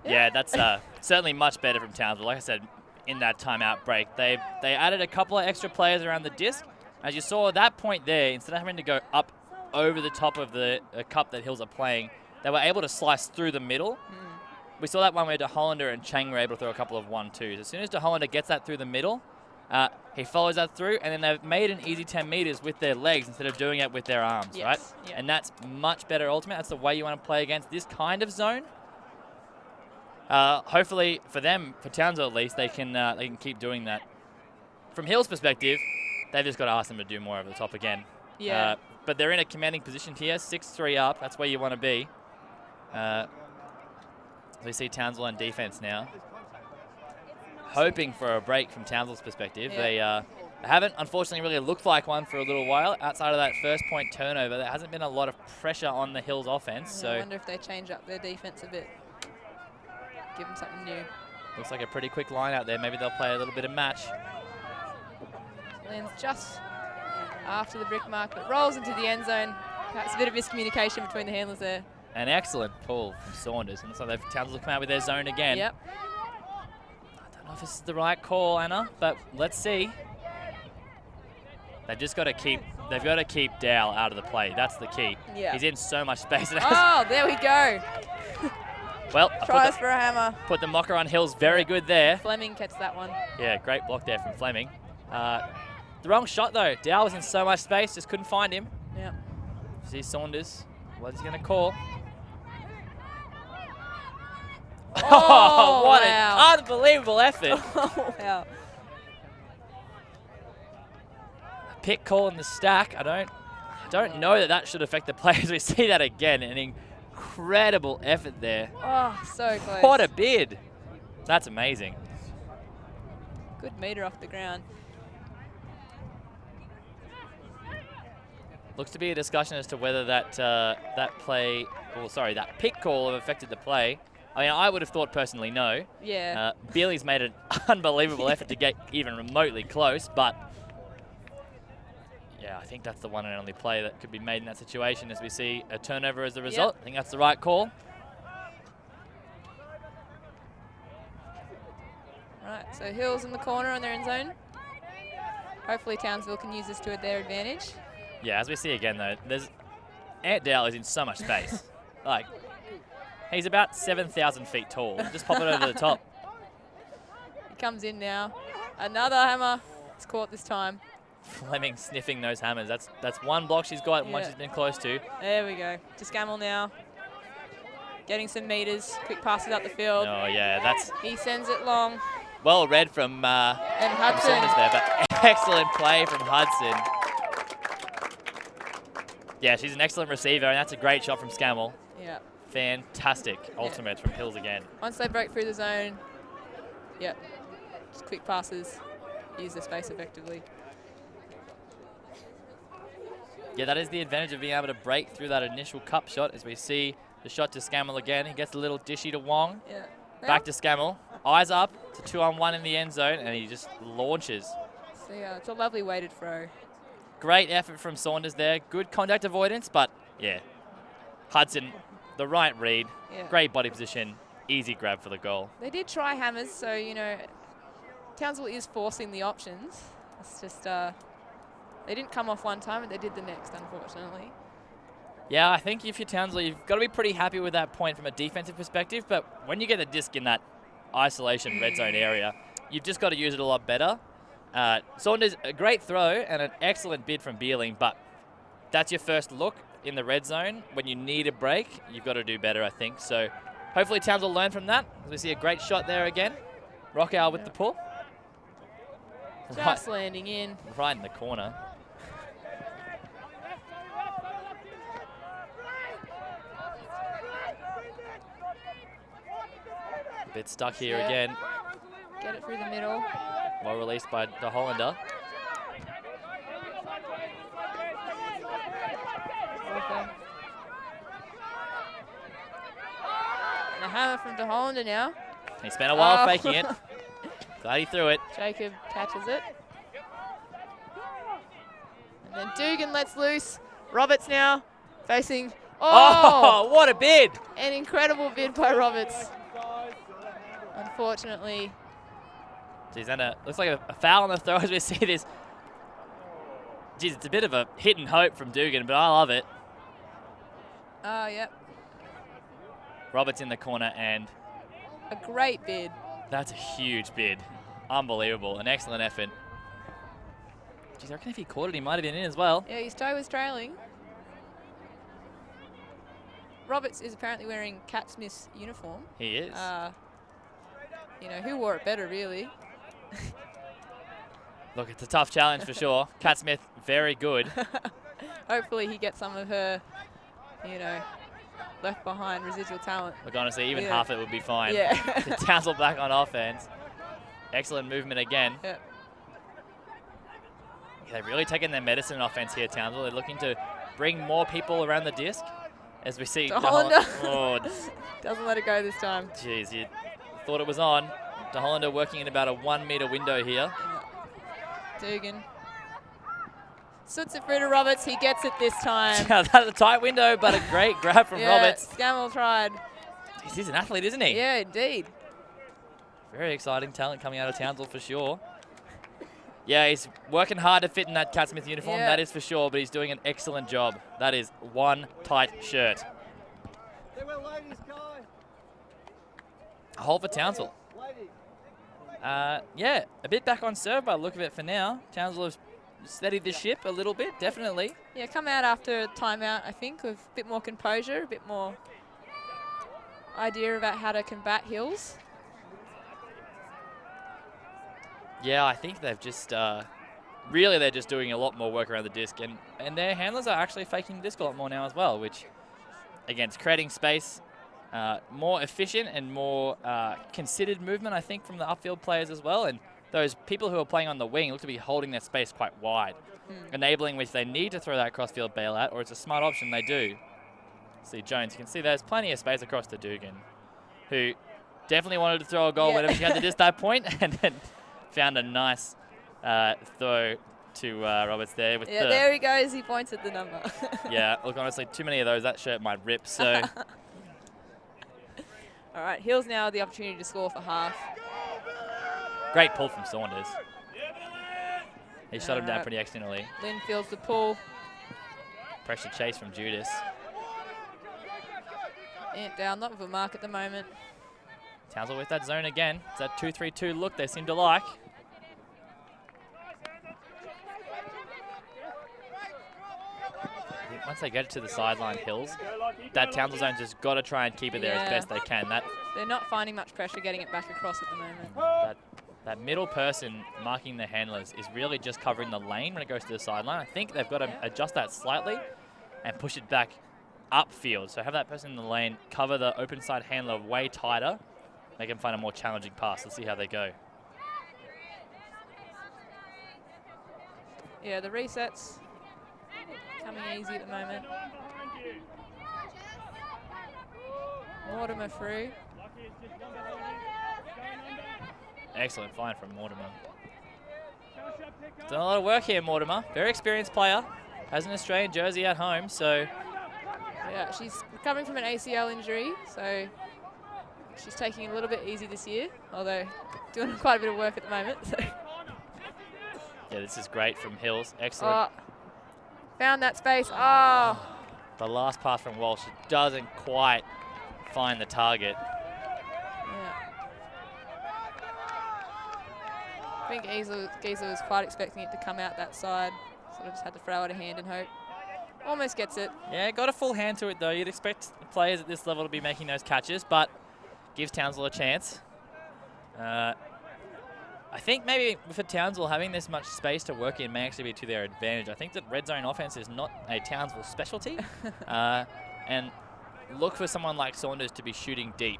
[SPEAKER 2] Yeah, that's certainly much better from Townsville. Like I said, in that timeout break, they added a couple of extra players around the disc. As you saw at that point there, instead of having to go up over the top of the cup that Hills are playing, they were able to slice through the middle. We saw that one where De Hollander and Chang were able to throw a couple of 1-2s. As soon as De Hollander gets that through the middle, he follows that through, and then they've made an easy 10 meters with their legs instead of doing it with their arms, right? Yep. And that's much better ultimate. That's the way you want to play against this kind of zone. Hopefully for them, for Townsville at least, they can keep doing that. From Hill's perspective, they've just got to ask them to do more over the top again.
[SPEAKER 1] Yeah.
[SPEAKER 2] But they're in a commanding position here, 6-3 up. That's where you want to be. We see Townsville on defense now, hoping for a break from Townsville's perspective. Yeah. They haven't, unfortunately, really looked like one for a little while. Outside of that first point turnover, there hasn't been a lot of pressure on the Hills offense. So
[SPEAKER 1] I wonder if they change up their defense a bit, give them something new.
[SPEAKER 2] Looks like a pretty quick line out there. Maybe they'll play a little bit of match.
[SPEAKER 1] Lands just after the brick mark, but rolls into the end zone. Perhaps a bit of miscommunication between the handlers there. An
[SPEAKER 2] excellent pull from Saunders. And so they've Townsville come out with their zone again.
[SPEAKER 1] Yep.
[SPEAKER 2] I don't know if this is the right call, Anna, but let's see. They've just got to keep Dowell out of the play. That's the key.
[SPEAKER 1] Yeah.
[SPEAKER 2] He's in so much space.
[SPEAKER 1] Oh, there we go.
[SPEAKER 2] Well,
[SPEAKER 1] tries for a hammer.
[SPEAKER 2] Put the mocker on Hills very good there.
[SPEAKER 1] Fleming catches that one.
[SPEAKER 2] Yeah, great block there from Fleming. The wrong shot though. Dowell was in so much space, just couldn't find him.
[SPEAKER 1] Yeah.
[SPEAKER 2] See Saunders. What's he going to call?
[SPEAKER 1] Oh,
[SPEAKER 2] what
[SPEAKER 1] wow.
[SPEAKER 2] an unbelievable effort.
[SPEAKER 1] Oh, wow.
[SPEAKER 2] Pick call in the stack. I don't know that should affect the players. We see that again. An incredible effort there.
[SPEAKER 1] Oh, so close.
[SPEAKER 2] What a bid. That's amazing.
[SPEAKER 1] Good meter off the ground.
[SPEAKER 2] Looks to be a discussion as to whether that that pick call have affected the play. I mean, I would have thought personally no.
[SPEAKER 1] Yeah.
[SPEAKER 2] Bealey's made an unbelievable effort to get even remotely close, but yeah, I think that's the one and only play that could be made in that situation as we see a turnover as a result. Yep. I think that's the right call.
[SPEAKER 1] Right, so Hills in the corner on their end zone. Hopefully Townsville can use this to their advantage.
[SPEAKER 2] Yeah, as we see again though, Ant Dowell is in so much space. Like, he's about 7,000 feet tall. Just pop it over the top.
[SPEAKER 1] He comes in now. Another hammer. It's caught this time.
[SPEAKER 2] Fleming sniffing those hammers. That's one block she's got and one she's been close to.
[SPEAKER 1] There we go. To Scammell now. Getting some meters. Quick passes up the field.
[SPEAKER 2] Oh yeah,
[SPEAKER 1] he sends it long.
[SPEAKER 2] Well read from
[SPEAKER 1] Hudson
[SPEAKER 2] there, but excellent play from Hudson. Yeah, she's an excellent receiver, and that's a great shot from Scammell.
[SPEAKER 1] Yeah.
[SPEAKER 2] Fantastic ultimates from Hills again.
[SPEAKER 1] Once they break through the zone, just quick passes, use the space effectively.
[SPEAKER 2] Yeah, that is the advantage of being able to break through that initial cup shot, as we see the shot to Scammell again. He gets a little dishy to Wong.
[SPEAKER 1] Yeah.
[SPEAKER 2] Back to Scammell. Eyes up to 2-on-1 in the end zone, and he just launches.
[SPEAKER 1] So yeah, it's a lovely weighted throw.
[SPEAKER 2] Great effort from Saunders there. Good contact avoidance, but yeah. Hudson, the right read.
[SPEAKER 1] Yeah.
[SPEAKER 2] Great body position. Easy grab for the goal.
[SPEAKER 1] They did try hammers, so, you know, Townsville is forcing the options. It's just, they didn't come off one time, but they did the next, unfortunately.
[SPEAKER 2] Yeah, I think if you're Townsville, you've got to be pretty happy with that point from a defensive perspective, but when you get the disc in that isolation red zone area, you've just got to use it a lot better. Saunders, a great throw and an excellent bid from Beerling, but that's your first look in the red zone. When you need a break, you've got to do better, I think. So hopefully Townsville will learn from that. We see a great shot there again. Rockow with the pull.
[SPEAKER 1] Just landing in.
[SPEAKER 2] Right in the corner. A bit stuck here again.
[SPEAKER 1] Get it through the middle.
[SPEAKER 2] Well released by the Hollander.
[SPEAKER 1] And a hammer from De Hollander now.
[SPEAKER 2] He spent a while faking it. Glad he threw it.
[SPEAKER 1] Jacob catches it. And then Dugan lets loose. Roberts now facing.
[SPEAKER 2] Oh, what a bid!
[SPEAKER 1] An incredible bid by Roberts. Unfortunately.
[SPEAKER 2] Geez, and looks like a foul on the throw as we see this. Geez, it's a bit of a hit and hope from Dugan, but I love it.
[SPEAKER 1] Yep.
[SPEAKER 2] Roberts in the corner, and
[SPEAKER 1] a great bid.
[SPEAKER 2] That's a huge bid. Unbelievable. An excellent effort. Geez, I reckon if he caught it, he might have been in as well.
[SPEAKER 1] Yeah, his toe was trailing. Roberts is apparently wearing Cat Smith's uniform.
[SPEAKER 2] He is.
[SPEAKER 1] You know, who wore it better, really?
[SPEAKER 2] Look, it's a tough challenge for sure. Cat Smith, very good.
[SPEAKER 1] Hopefully he gets some of her, you know, left behind residual talent.
[SPEAKER 2] Look, honestly, even half it would be fine.
[SPEAKER 1] Yeah.
[SPEAKER 2] Townsville back on offense. Excellent movement again.
[SPEAKER 1] Yep.
[SPEAKER 2] Yeah, they've really taken their medicine in offense here, Townsville. They're looking to bring more people around the disc. As we see,
[SPEAKER 1] Hollander doesn't let it go this time.
[SPEAKER 2] Jeez, you thought it was on. De Hollander working in about a 1 meter window here.
[SPEAKER 1] Dugan suits it through to Roberts. He gets it this time.
[SPEAKER 2] That's a tight window, but a great grab from Roberts.
[SPEAKER 1] Scammell tried.
[SPEAKER 2] Jeez, he's an athlete, isn't he?
[SPEAKER 1] Yeah, indeed.
[SPEAKER 2] Very exciting talent coming out of Townsville for sure. Yeah, he's working hard to fit in that Cat Smith uniform, that is for sure, but he's doing an excellent job. That is one tight shirt. A hole for Townsville. Yeah, a bit back on serve by the look of it for now. Townsville have steadied the ship a little bit, definitely.
[SPEAKER 1] Yeah, come out after a timeout, I think, with a bit more composure, a bit more idea about how to combat Hills.
[SPEAKER 2] Yeah, I think they've just, really they're just doing a lot more work around the disc, and their handlers are actually faking the disc a lot more now as well, which, again, it's creating space, more efficient and more considered movement, I think, from the upfield players as well, and those people who are playing on the wing look to be holding their space quite wide, enabling if they need to throw that cross-field bailout, or it's a smart option, they do. See Jones, you can see there's plenty of space across to Dugan, who definitely wanted to throw a goal whenever she had to disc that point, and then found a nice throw to Roberts there. With
[SPEAKER 1] there he goes. He points at the number.
[SPEAKER 2] Yeah, look, honestly, too many of those, that shirt might rip. So,
[SPEAKER 1] all right, Hills now the opportunity to score for half.
[SPEAKER 2] Great pull from Saunders. He shot him down pretty accidentally.
[SPEAKER 1] Lynn feels the pull.
[SPEAKER 2] Pressure chase from Judas.
[SPEAKER 1] Ant down, not with a mark at the moment.
[SPEAKER 2] Townsville with that zone again. It's that 2-3-2 look they seem to like. Once they get it to the sideline Hills, that Townsville zone's just got to try and keep it there as best they can.
[SPEAKER 1] They're not finding much pressure getting it back across at the moment.
[SPEAKER 2] That middle person marking the handlers is really just covering the lane when it goes to the sideline. I think they've got to adjust that slightly and push it back upfield. So have that person in the lane cover the open side handler way tighter. Make them find a more challenging pass. Let's see how they go.
[SPEAKER 1] Yeah, the resets coming easy at the moment. Mortimer through.
[SPEAKER 2] Excellent find from Mortimer. Done a lot of work here, Mortimer. Very experienced player. Has an Australian jersey at home, so...
[SPEAKER 1] Yeah, she's recovering from an ACL injury, so she's taking it a little bit easy this year, although doing quite a bit of work at the moment. So.
[SPEAKER 2] Yeah, this is great from Hills. Excellent.
[SPEAKER 1] Oh, found that space. Oh.
[SPEAKER 2] The last pass from Walsh doesn't quite find the target.
[SPEAKER 1] Yeah. I think Giza was quite expecting it to come out that side. Sort of just had to throw it a hand and hope. Almost gets it.
[SPEAKER 2] Yeah, got a full hand to it though. You'd expect players at this level to be making those catches, but gives Townsville a chance. I think maybe for Townsville, having this much space to work in may actually be to their advantage. I think that red zone offense is not a Townsville specialty. And look for someone like Saunders to be shooting deep.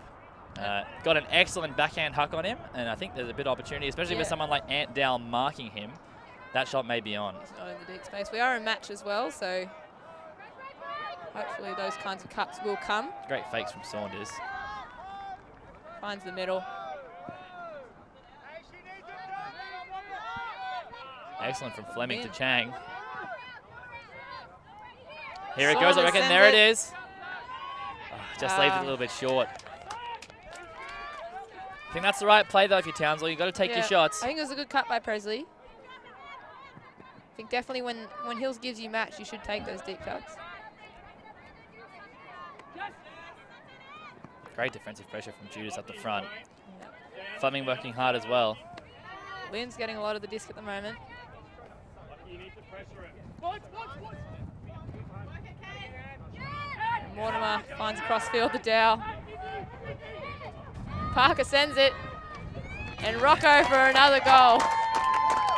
[SPEAKER 2] Got an excellent backhand huck on him, and I think there's a bit of opportunity, especially with someone like Ant Dow marking him. That shot may be on.
[SPEAKER 1] It's not in the deep space. We are a match as well, so hopefully those kinds of cuts will come.
[SPEAKER 2] Great fakes from Saunders.
[SPEAKER 1] Finds the middle.
[SPEAKER 2] Excellent from Fleming to Chang. Here it
[SPEAKER 1] Saunders
[SPEAKER 2] goes, I reckon. There it is. Oh, just leaves it a little bit short. I think that's the right play, though, if you're Townsville. You've got to take your shots.
[SPEAKER 1] I think it was a good cut by Presley. I think definitely when Hills gives you match, you should take those deep cuts.
[SPEAKER 2] Great defensive pressure from Judas up the front.
[SPEAKER 1] Yep.
[SPEAKER 2] Fleming working hard as well.
[SPEAKER 1] Lynn's getting a lot of the disc at the moment. And Mortimer finds across field to Dow. Parker sends it. And Rocco for another goal.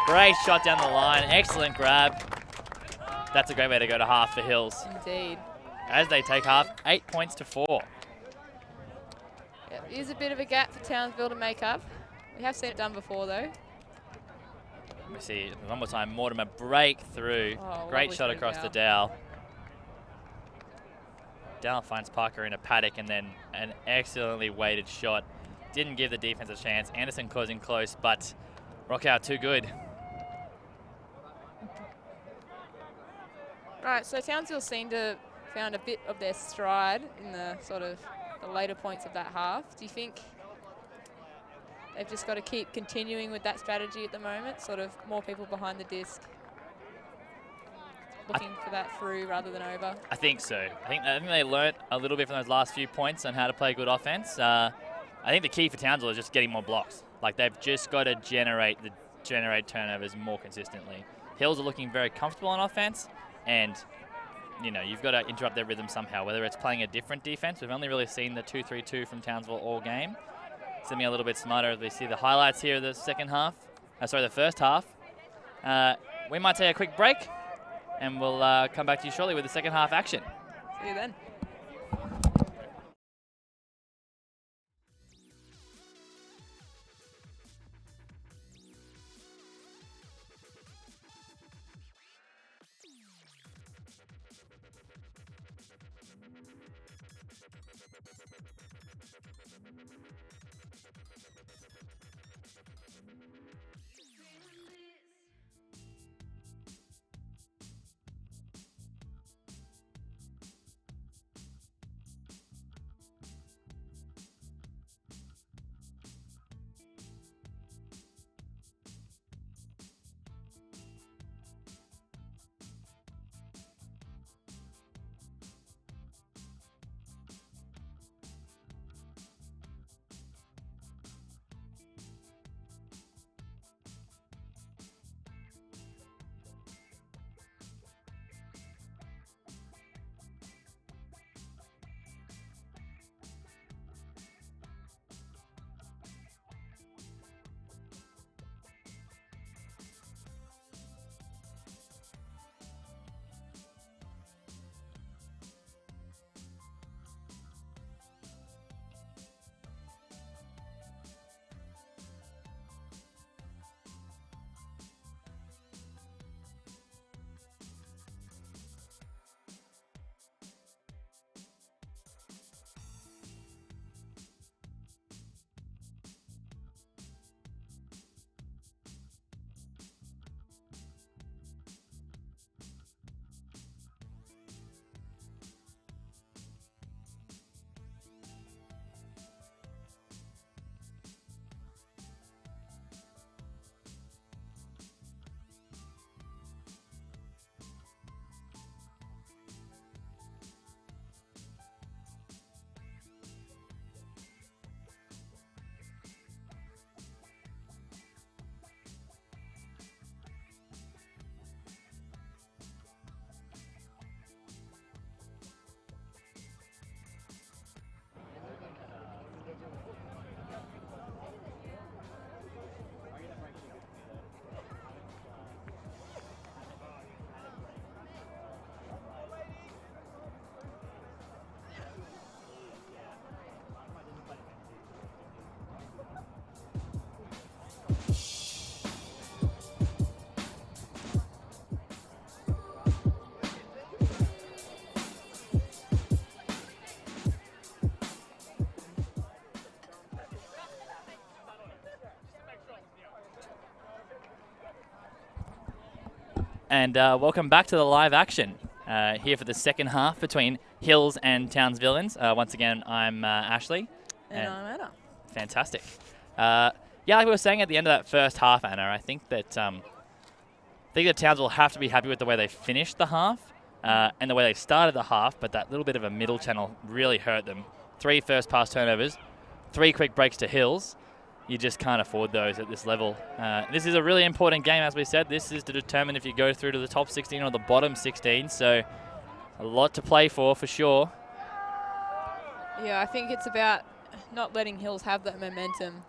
[SPEAKER 2] Great shot down the line. Excellent grab. That's a great way to go to half for Hills.
[SPEAKER 1] Indeed.
[SPEAKER 2] As they take half, 8 points to 4.
[SPEAKER 1] Yeah, it is a bit of a gap for Townsville to make up. We have seen it done before, though.
[SPEAKER 2] We see one more time, Mortimer break through. Great shot across the Dow. Dow finds Parker in a paddock, and then an excellently weighted shot. Didn't give the defense a chance. Anderson closing close, but Rockout too good.
[SPEAKER 1] Right, so Townsville seemed to have found a bit of their stride in the sort of the later points of that half. Do you think they've just got to keep continuing with that strategy at the moment, sort of more people behind the disc, looking for that through rather than over?
[SPEAKER 2] I think so. I think they learnt a little bit from those last few points on how to play good offense. I think the key for Townsville is just getting more blocks. Like, they've just got to generate turnovers more consistently. Hills are looking very comfortable on offense, and you know, you've got to interrupt their rhythm somehow, whether it's playing a different defense. We've only really seen the 2-3-2 from Townsville all game. Something a little bit smarter as we see the highlights here of the the first half. We might take a quick break, and we'll come back to you shortly with the second half action.
[SPEAKER 1] See you then.
[SPEAKER 2] And welcome back to the live action here for the second half between Hills and Townsvillains. Once again, I'm Ashley.
[SPEAKER 1] And I'm Anna.
[SPEAKER 2] Fantastic. Yeah, like we were saying at the end of that first half, Anna, I think that Towns will have to be happy with the way they finished the half and the way they started the half, but that little bit of a middle channel really hurt them. 3 first pass turnovers, 3 quick breaks to Hills. You just can't afford those at this level. This is a really important game, as we said. This is to determine if you go through to the top 16 or the bottom 16, so a lot to play for sure.
[SPEAKER 1] Yeah, I think it's about not letting Hills have that momentum,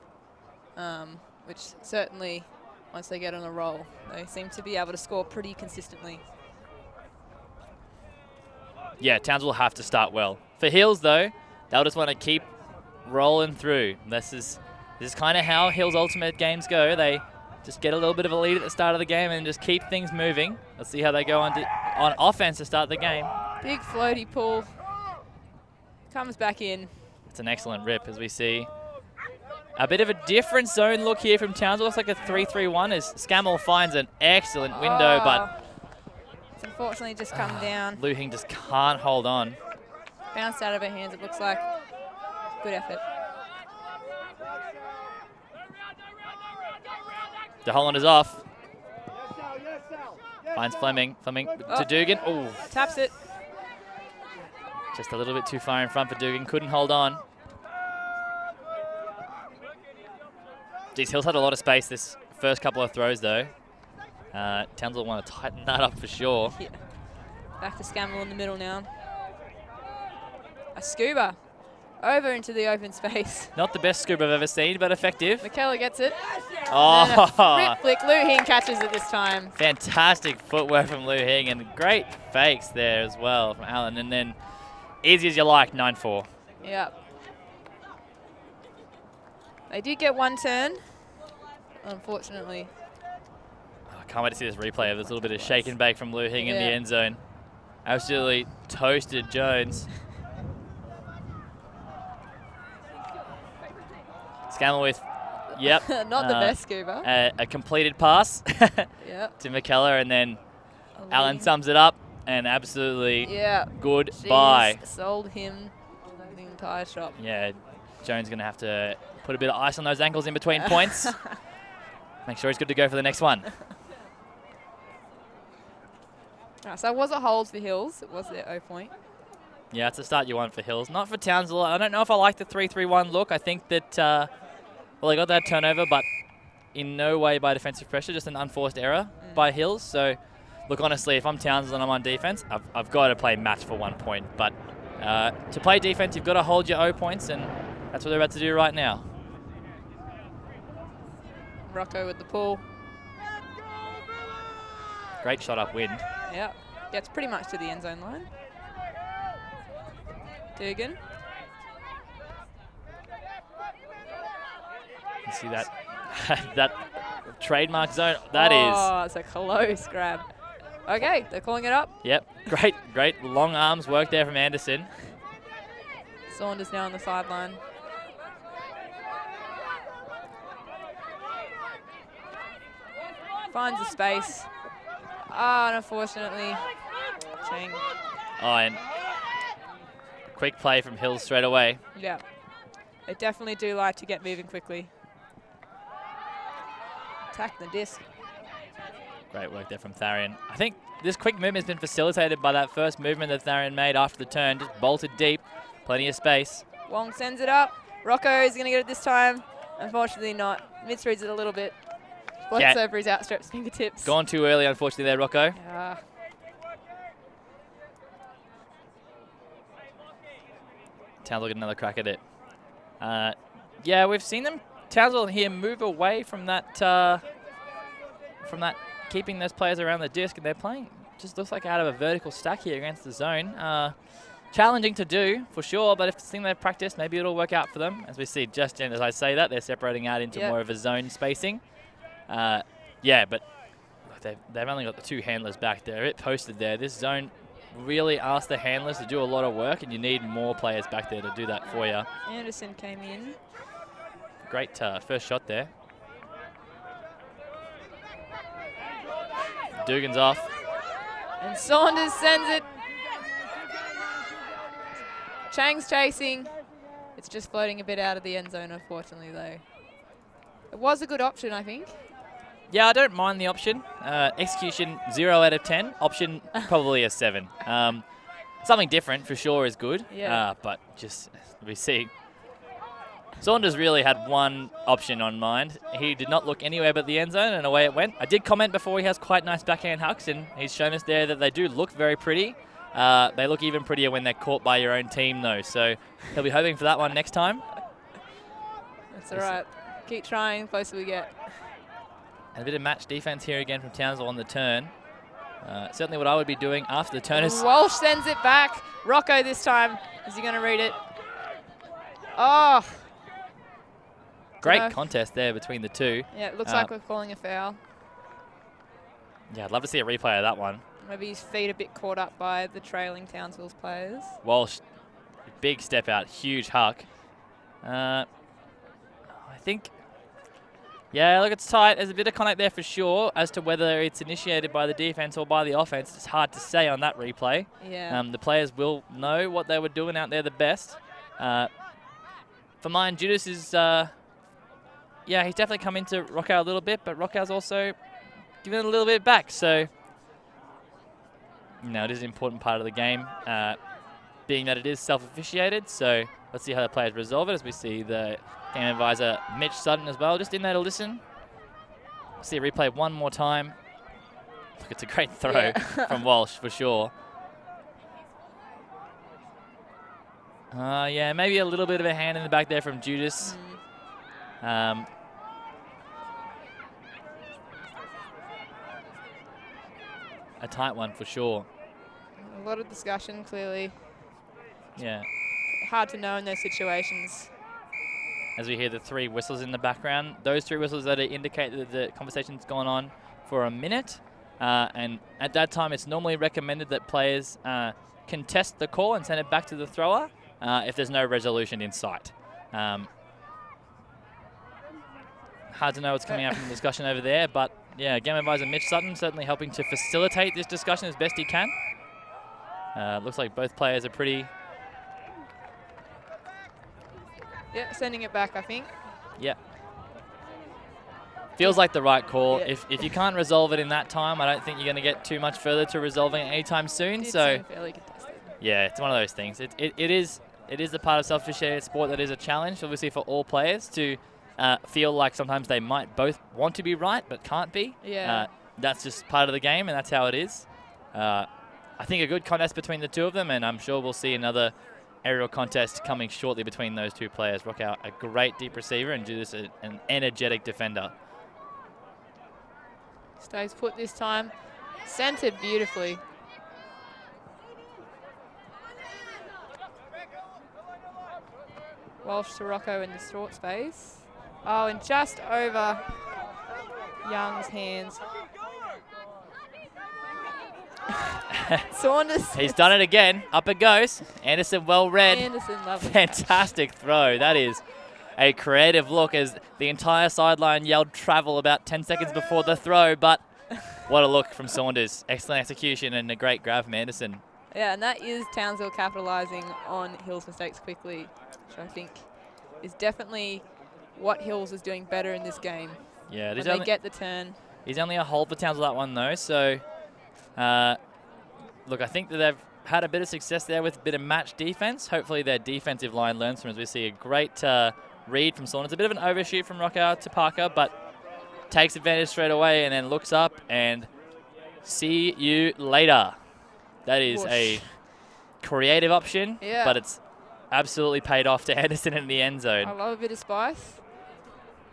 [SPEAKER 1] which certainly, once they get on a roll, they seem to be able to score pretty consistently.
[SPEAKER 2] Yeah, Towns will have to start well. For Hills, though, they'll just want to keep rolling through. This is kind of how Hills Ultimate games go. They just get a little bit of a lead at the start of the game and just keep things moving. Let's see how they go on offense to start the game.
[SPEAKER 1] Big floaty pull. Comes back in.
[SPEAKER 2] It's an excellent rip, as we see. A bit of a different zone look here from Towns. It looks like a 3-3-1 as Scammell finds an excellent window, but
[SPEAKER 1] it's unfortunately just come down.
[SPEAKER 2] Lu Hing just can't hold on.
[SPEAKER 1] Bounced out of her hands, it looks like. Good effort.
[SPEAKER 2] De Holland is off. Finds Fleming. Fleming to Dugan. Oh,
[SPEAKER 1] taps it.
[SPEAKER 2] Just a little bit too far in front for Dugan. Couldn't hold on. Geez, Hills had a lot of space this first couple of throws, though. Towns will want to tighten that up for sure.
[SPEAKER 1] Yeah. Back to Scammell in the middle now. A scuba. Over into the open space.
[SPEAKER 2] Not the best scuba I've ever seen, but effective.
[SPEAKER 1] McKellar gets it.
[SPEAKER 2] Oh!
[SPEAKER 1] Rip flick. Lu Hing catches it this time.
[SPEAKER 2] Fantastic footwork from Lu Hing and great fakes there as well from Alan. And then easy as you like, 9-4.
[SPEAKER 1] Yep. They did get one turn, unfortunately.
[SPEAKER 2] I can't wait to see this replay of this little bit of shake and bake from Lu Hing in the end zone. Absolutely toasted Jones. Scammell with, yep.
[SPEAKER 1] Not the best scuba.
[SPEAKER 2] A completed pass
[SPEAKER 1] yep.
[SPEAKER 2] to McKellar, and then Alan sums it up, and absolutely goodbye.
[SPEAKER 1] She's sold him the entire shop.
[SPEAKER 2] Yeah, Jones going to have to put a bit of ice on those ankles in between points. Make sure he's good to go for the next one.
[SPEAKER 1] Right, so it was a hold for Hills. It was their 0 point.
[SPEAKER 2] Yeah, it's a start you want for Hills. Not for Townsville. I don't know if I like the 3-3-1 look. I think that, well, they got that turnover, but in no way by defensive pressure, just an unforced error by Hills. So, look, honestly, if I'm Townsville and I'm on defense, I've got to play match for 1 point. But to play defense, you've got to hold your 0 points, and that's what they're about to do right now.
[SPEAKER 1] Rocco with the pull.
[SPEAKER 2] Great shot upwind.
[SPEAKER 1] Yep. Gets pretty much to the end zone line. Dugan.
[SPEAKER 2] You see that that trademark zone? That is.
[SPEAKER 1] Oh, it's a close grab. Okay, they're calling it up.
[SPEAKER 2] Yep. Great long arms work there from Anderson.
[SPEAKER 1] Saunders now on the sideline. Finds the space. And unfortunately, Chang.
[SPEAKER 2] Oh, and quick play from Hills straight away.
[SPEAKER 1] Yeah. They definitely do like to get moving quickly. Attack the disc.
[SPEAKER 2] Great work there from Tharian. I think this quick movement has been facilitated by that first movement that Tharian made after the turn. Just bolted deep. Plenty of space.
[SPEAKER 1] Wong sends it up. Rocco is going to get it this time. Unfortunately not. Misreads it a little bit. Floats over his outstretched fingertips.
[SPEAKER 2] Gone too early, unfortunately, there, Rocco.
[SPEAKER 1] Yeah.
[SPEAKER 2] Townsville get another crack at it. Yeah, we've seen them, Townsville here, move away from that keeping those players around the disc, and they're playing, just looks like out of a vertical stack here against the zone. Challenging to do, for sure, but if it's something they've practiced, maybe it'll work out for them. As we see, just as I say that, they're separating out into more of a zone spacing. Yeah, but they've only got the 2 handlers back there. It posted there. This zone really asks the handlers to do a lot of work, and you need more players back there to do that for you.
[SPEAKER 1] Anderson came in.
[SPEAKER 2] Great first shot there. Dugan's off.
[SPEAKER 1] And Saunders sends it. Chang's chasing. It's just floating a bit out of the end zone, unfortunately, though. It was a good option, I think.
[SPEAKER 2] Yeah, I don't mind the option. Execution, 0 out of 10. Option, probably a 7. Something different, for sure, is good.
[SPEAKER 1] Yeah.
[SPEAKER 2] But just, we see. Saunders really had one option on mind. He did not look anywhere but the end zone, and away it went. I did comment before he has quite nice backhand hucks, and he's shown us there that they do look very pretty. They look even prettier when they're caught by your own team, though. So he'll be hoping for that one next time.
[SPEAKER 1] That's all right. Keep trying, closer we get.
[SPEAKER 2] And a bit of match defense here again from Townsville on the turn. Certainly what I would be doing after the turn is...
[SPEAKER 1] Walsh sends it back. Rocco this time. Is he going to read it? Oh.
[SPEAKER 2] Great contest there between the two.
[SPEAKER 1] Yeah, it looks like we're calling a foul.
[SPEAKER 2] Yeah, I'd love to see a replay of that one.
[SPEAKER 1] Maybe his feet a bit caught up by the trailing Townsville's players.
[SPEAKER 2] Walsh, big step out, huge huck. I think... Yeah, look, it's tight. There's a bit of contact there for sure. As to whether it's initiated by the defense or by the offense, it's hard to say on that replay.
[SPEAKER 1] Yeah.
[SPEAKER 2] The players will know what they were doing out there the best. For mine, Judas is... yeah, he's definitely come into Rockow a little bit, but Rockow's also given it a little bit back. So, you know, it is an important part of the game, being that it is self-officiated. So let's see how the players resolve it as we see the game advisor, Mitch Sutton, as well, just in there to listen. See a replay one more time. Look, it's a great throw from Walsh, for sure. Yeah, maybe a little bit of a hand in the back there from Judas. A tight one for sure.
[SPEAKER 1] A lot of discussion, clearly.
[SPEAKER 2] Yeah.
[SPEAKER 1] Hard to know in those situations.
[SPEAKER 2] As we hear the 3 whistles in the background, those 3 whistles that indicate that the conversation's gone on for a minute. And at that time, it's normally recommended that players contest the call and send it back to the thrower if there's no resolution in sight. Hard to know what's coming out from the discussion over there, but yeah, game advisor Mitch Sutton certainly helping to facilitate this discussion as best he can. Looks like both players are pretty...
[SPEAKER 1] Yeah, sending it back, I think.
[SPEAKER 2] Yeah. Feels like the right call.
[SPEAKER 1] Yeah.
[SPEAKER 2] If you can't resolve it in that time, I don't think you're going to get too much further to resolving it anytime soon. So
[SPEAKER 1] fairly contested.
[SPEAKER 2] Yeah, it's one of those things. It is the part of self-officiated sport that is a challenge, obviously, for all players to feel like sometimes they might both want to be right but can't be.
[SPEAKER 1] Yeah.
[SPEAKER 2] That's just part of the game, and that's how it is. I think a good contest between the two of them, and I'm sure we'll see another aerial contest coming shortly between those two players. Rockow, a great deep receiver, and Judas, an energetic defender.
[SPEAKER 1] Stays put this time. Centered beautifully. Walsh to Rocco in the short space. Oh, and just over Young's hands. Saunders.
[SPEAKER 2] He's done it again. Up it goes. Anderson well read.
[SPEAKER 1] Anderson, lovely.
[SPEAKER 2] Fantastic throw. That is a creative look as the entire sideline yelled travel about 10 seconds before the throw, but what a look from Saunders. Excellent execution and a great grab from Anderson.
[SPEAKER 1] Yeah, and that is Townsville capitalising on Hills' mistakes quickly, which I think is definitely what Hills is doing better in this game.
[SPEAKER 2] Yeah,
[SPEAKER 1] when they get the turn.
[SPEAKER 2] He's only a hold for Townsville that one though, so look, I think that they've had a bit of success there with a bit of match defense. Hopefully their defensive line learns from, as we see a great read from Saunders. A bit of an overshoot from Rockow to Parker, but takes advantage straight away and then looks up and see you later. That is a creative option, but it's absolutely paid off to Anderson in the end zone.
[SPEAKER 1] I love a bit of spice.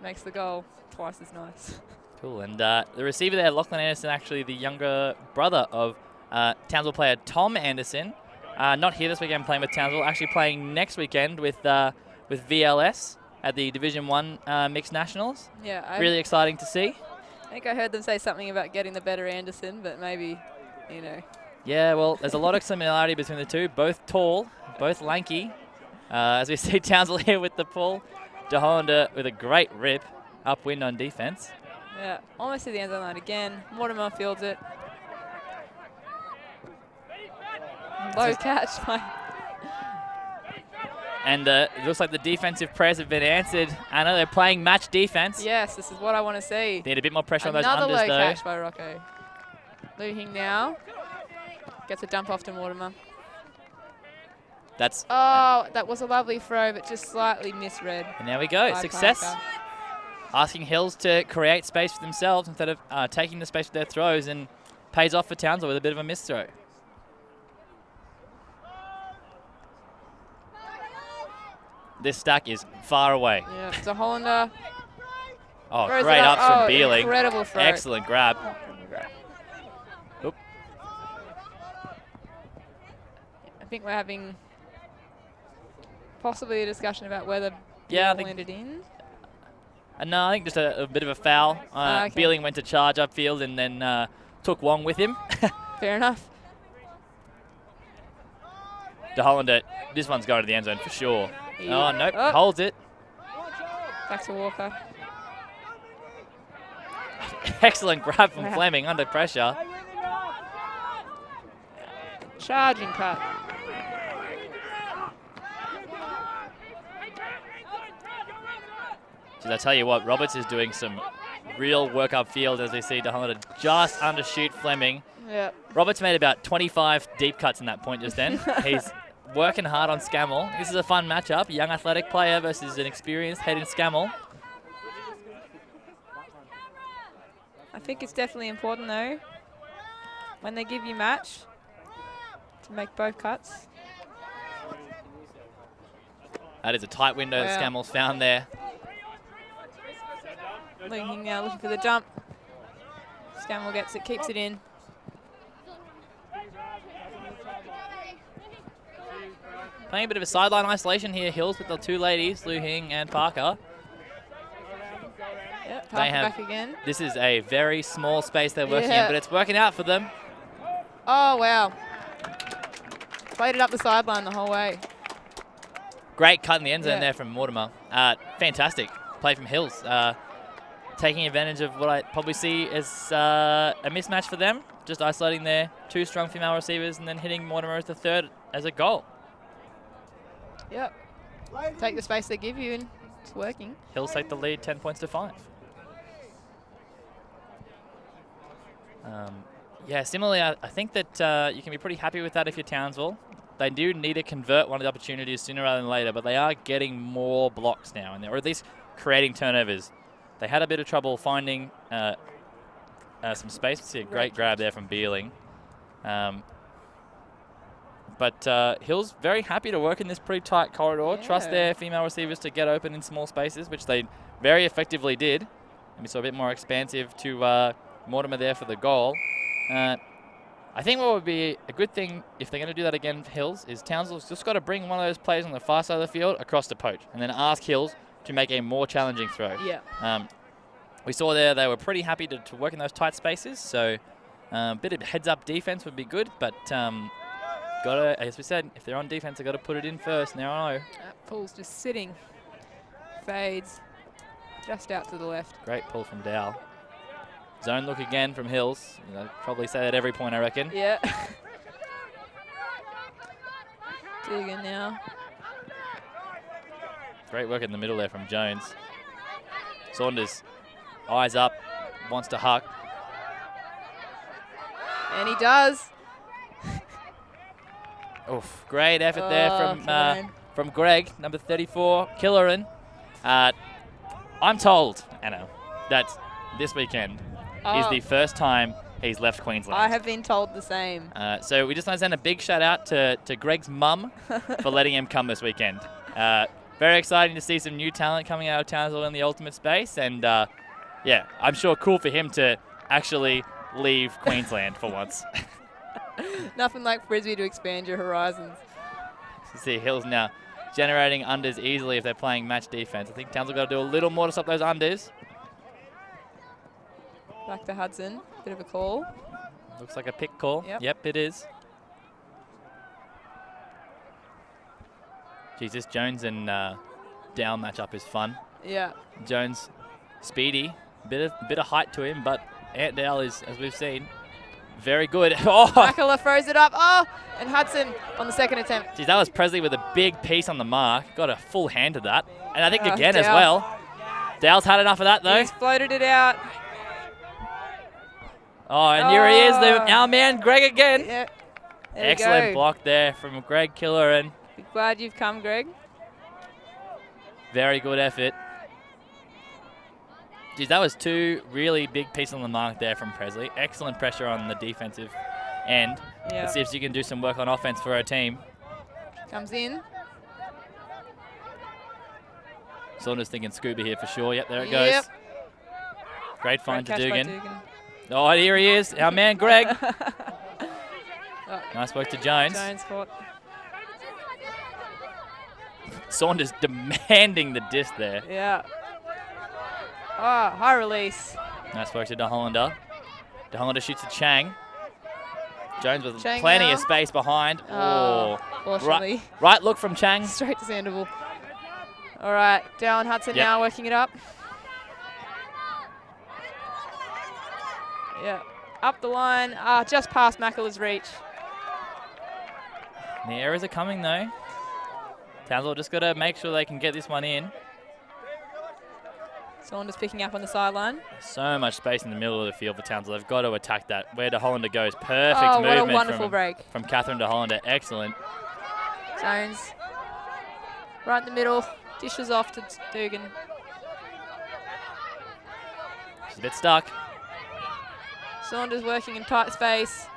[SPEAKER 1] Makes the goal twice as nice.
[SPEAKER 2] Cool, and the receiver there, Lachlan Anderson, actually the younger brother of Townsville player Tom Anderson. Not here this weekend playing with Townsville, actually playing next weekend with VLS at the Division 1 Mixed Nationals.
[SPEAKER 1] Yeah.
[SPEAKER 2] Really exciting to see.
[SPEAKER 1] I think I heard them say something about getting the better Anderson, but maybe, you know.
[SPEAKER 2] Yeah, well, there's a lot of similarity between the two. Both tall, both lanky. As we see Townsville here with the pull. DeHonda with a great rip, upwind on defense.
[SPEAKER 1] Yeah, almost to the end zone line again. Mortimer fields it. Low catch.
[SPEAKER 2] And it looks like the defensive prayers have been answered. Anna, they're playing match defense.
[SPEAKER 1] Yes, this is what I want to see.
[SPEAKER 2] Need a bit more pressure on those
[SPEAKER 1] Another
[SPEAKER 2] unders,
[SPEAKER 1] low
[SPEAKER 2] though.
[SPEAKER 1] catch by Rocco. Lu Hing now gets a dump off to Mortimer.
[SPEAKER 2] That's.
[SPEAKER 1] Oh, that was a lovely throw, but just slightly misread.
[SPEAKER 2] And there we go. Success.
[SPEAKER 1] Parker.
[SPEAKER 2] Asking Hills to create space for themselves instead of taking the space with their throws, and pays off for Townsville with a bit of a miss throw. This stack is far away.
[SPEAKER 1] Yeah, it's a Hollander.
[SPEAKER 2] Oh,
[SPEAKER 1] Throws
[SPEAKER 2] great
[SPEAKER 1] it up.
[SPEAKER 2] ups from
[SPEAKER 1] Oh,
[SPEAKER 2] Beeling.
[SPEAKER 1] incredible throw.
[SPEAKER 2] Excellent grab. Oop.
[SPEAKER 1] I think we're having possibly a discussion about whether
[SPEAKER 2] Yeah, I
[SPEAKER 1] Beeling
[SPEAKER 2] think.
[SPEAKER 1] landed in.
[SPEAKER 2] No, I think just a bit of a foul.
[SPEAKER 1] Okay.
[SPEAKER 2] Beeling went to charge upfield and then took Wong with him.
[SPEAKER 1] Fair enough.
[SPEAKER 2] De Hollander, this one's going to the end zone for sure.
[SPEAKER 1] Yeah.
[SPEAKER 2] Oh, nope,
[SPEAKER 1] Oh.
[SPEAKER 2] holds it.
[SPEAKER 1] Back to Walker.
[SPEAKER 2] Excellent grab from
[SPEAKER 1] Wow.
[SPEAKER 2] Fleming under pressure.
[SPEAKER 1] Charging cut.
[SPEAKER 2] Geez, I tell you what, Roberts is doing some real work upfield as we see De Hollander just undershoot Fleming.
[SPEAKER 1] Yep.
[SPEAKER 2] Roberts made about 25 deep cuts in that point just then. He's working hard on Scammell. This is a fun matchup. Young athletic player versus an experienced head in Scammell.
[SPEAKER 1] I think it's definitely important, though, when they give you match, to make both cuts.
[SPEAKER 2] That is a tight window that
[SPEAKER 1] Wow.
[SPEAKER 2] Scammell's found there.
[SPEAKER 1] Looking now, looking for the jump. Scammell gets it, keeps it in.
[SPEAKER 2] Playing a bit of a sideline isolation here, Hills, with the two ladies, Lu Hing and Parker.
[SPEAKER 1] Yep,
[SPEAKER 2] They
[SPEAKER 1] Parker
[SPEAKER 2] have-
[SPEAKER 1] back again.
[SPEAKER 2] This is a very small space they're working in,
[SPEAKER 1] Yeah.
[SPEAKER 2] but it's working out for them.
[SPEAKER 1] Oh, wow. Played it up the sideline the whole way.
[SPEAKER 2] Great cut in the end zone
[SPEAKER 1] Yeah.
[SPEAKER 2] there from Mortimer. Fantastic play from Hills. Taking advantage of what I probably see as a mismatch for them. Just isolating their two strong female receivers and then hitting Mortimer as the third as a goal.
[SPEAKER 1] Yep. Take the space they give you, and it's working.
[SPEAKER 2] Hills take the lead 10 points to 5. Yeah, similarly, I think that you can be pretty happy with that if you're Townsville. They do need to convert one of the opportunities sooner rather than later, but they are getting more blocks now, and they're at least creating turnovers. They had a bit of trouble finding some space. See a great grab there from Beeling. But Hill's very happy to work in this pretty tight corridor, trust their female receivers to get open in small spaces, which they very effectively did. And we saw a bit more expansive to Mortimer there for the goal. I think what would be a good thing if they're going to do that again for Hills is Townsville's just got to bring one of those players on the far side of the field across the poach and then ask Hills to make a more challenging throw.
[SPEAKER 1] Yeah.
[SPEAKER 2] We saw there they were pretty happy to work in those tight spaces, so a bit of heads-up defense would be good, but gotta, as we said, if they're on defense, they've got to put it in first. Now I know.
[SPEAKER 1] Paul's just sitting. Fades just out to the left.
[SPEAKER 2] Great pull from Dow. Zone look again from Hills. I'd probably say that every point, I reckon.
[SPEAKER 1] Yeah. Dugan now.
[SPEAKER 2] Great work in the middle there from Jones. Saunders, eyes up, wants to huck.
[SPEAKER 1] And he does.
[SPEAKER 2] Oof, great effort there
[SPEAKER 1] Killeran.
[SPEAKER 2] from Greg, number 34, Killeran. I'm told, Anna, that this weekend is the first time he's left Queensland.
[SPEAKER 1] I have been told the same.
[SPEAKER 2] So we just want to send a big shout out to Greg's mum for letting him come this weekend. Very exciting to see some new talent coming out of Townsville in the ultimate space, and yeah, I'm sure cool for him to actually leave Queensland for once.
[SPEAKER 1] Nothing like Frisbee to expand your horizons.
[SPEAKER 2] You see Hills now generating unders easily if they're playing match defense. I think Townsville got to do a little more to stop those unders.
[SPEAKER 1] Back to Hudson. Bit of a call.
[SPEAKER 2] Looks like a pick call.
[SPEAKER 1] Yep.
[SPEAKER 2] It is. Geez, this Jones and Dow matchup is fun.
[SPEAKER 1] Yeah.
[SPEAKER 2] Jones, speedy, bit of height to him, but Ant Dow is, as we've seen, Very good. Oh,
[SPEAKER 1] Makela throws it up. Oh, and Hudson on the second attempt.
[SPEAKER 2] geez, that was Presley with a big piece on the mark. Got a full hand of that. And I think again
[SPEAKER 1] Dow.
[SPEAKER 2] as well. Dow's had enough of that though.
[SPEAKER 1] He's floated it out.
[SPEAKER 2] Oh, and here he is, our man Greg again.
[SPEAKER 1] Yeah.
[SPEAKER 2] Excellent block there from Greg Killeran.
[SPEAKER 1] Glad you've come, Greg.
[SPEAKER 2] Very good effort. Geez, that was 2 really big pieces on the mark there from Presley. Excellent pressure on the defensive end.
[SPEAKER 1] Yeah.
[SPEAKER 2] Let's see if she can do some work on offense for her team.
[SPEAKER 1] Comes in.
[SPEAKER 2] Saunders thinking scuba here for sure. Yep, there it goes.
[SPEAKER 1] Yep.
[SPEAKER 2] Great find to
[SPEAKER 1] Great catch
[SPEAKER 2] Dugan.
[SPEAKER 1] by Dugan.
[SPEAKER 2] Oh, here he is, our man Greg.
[SPEAKER 1] Oh,
[SPEAKER 2] Nice work to Jones.
[SPEAKER 1] Jones caught.
[SPEAKER 2] Saunders demanding the disc there.
[SPEAKER 1] Yeah. Oh, high release.
[SPEAKER 2] Nice work to De Hollander. De Hollander shoots to Chang. Jones with
[SPEAKER 1] Chang
[SPEAKER 2] plenty
[SPEAKER 1] now.
[SPEAKER 2] of space behind.
[SPEAKER 1] Oh, fortunately.
[SPEAKER 2] Right look from Chang.
[SPEAKER 1] Straight to Sandoval. All right, Dow and Hudson
[SPEAKER 2] Yep.
[SPEAKER 1] now working it up. Yeah, up the line, just past Makela's reach.
[SPEAKER 2] The errors are coming though. Townsville just got to make sure they can get this one in.
[SPEAKER 1] Saunders picking up on the sideline.
[SPEAKER 2] So much space in the middle of the field for Townsville. They've got to attack that. Where De Hollander goes. Perfect
[SPEAKER 1] Oh,
[SPEAKER 2] movement
[SPEAKER 1] what a wonderful break.
[SPEAKER 2] from Catherine De Hollander. Excellent.
[SPEAKER 1] Jones, right in the middle, dishes off to Dugan.
[SPEAKER 2] She's a bit stuck.
[SPEAKER 1] Saunders working in tight space.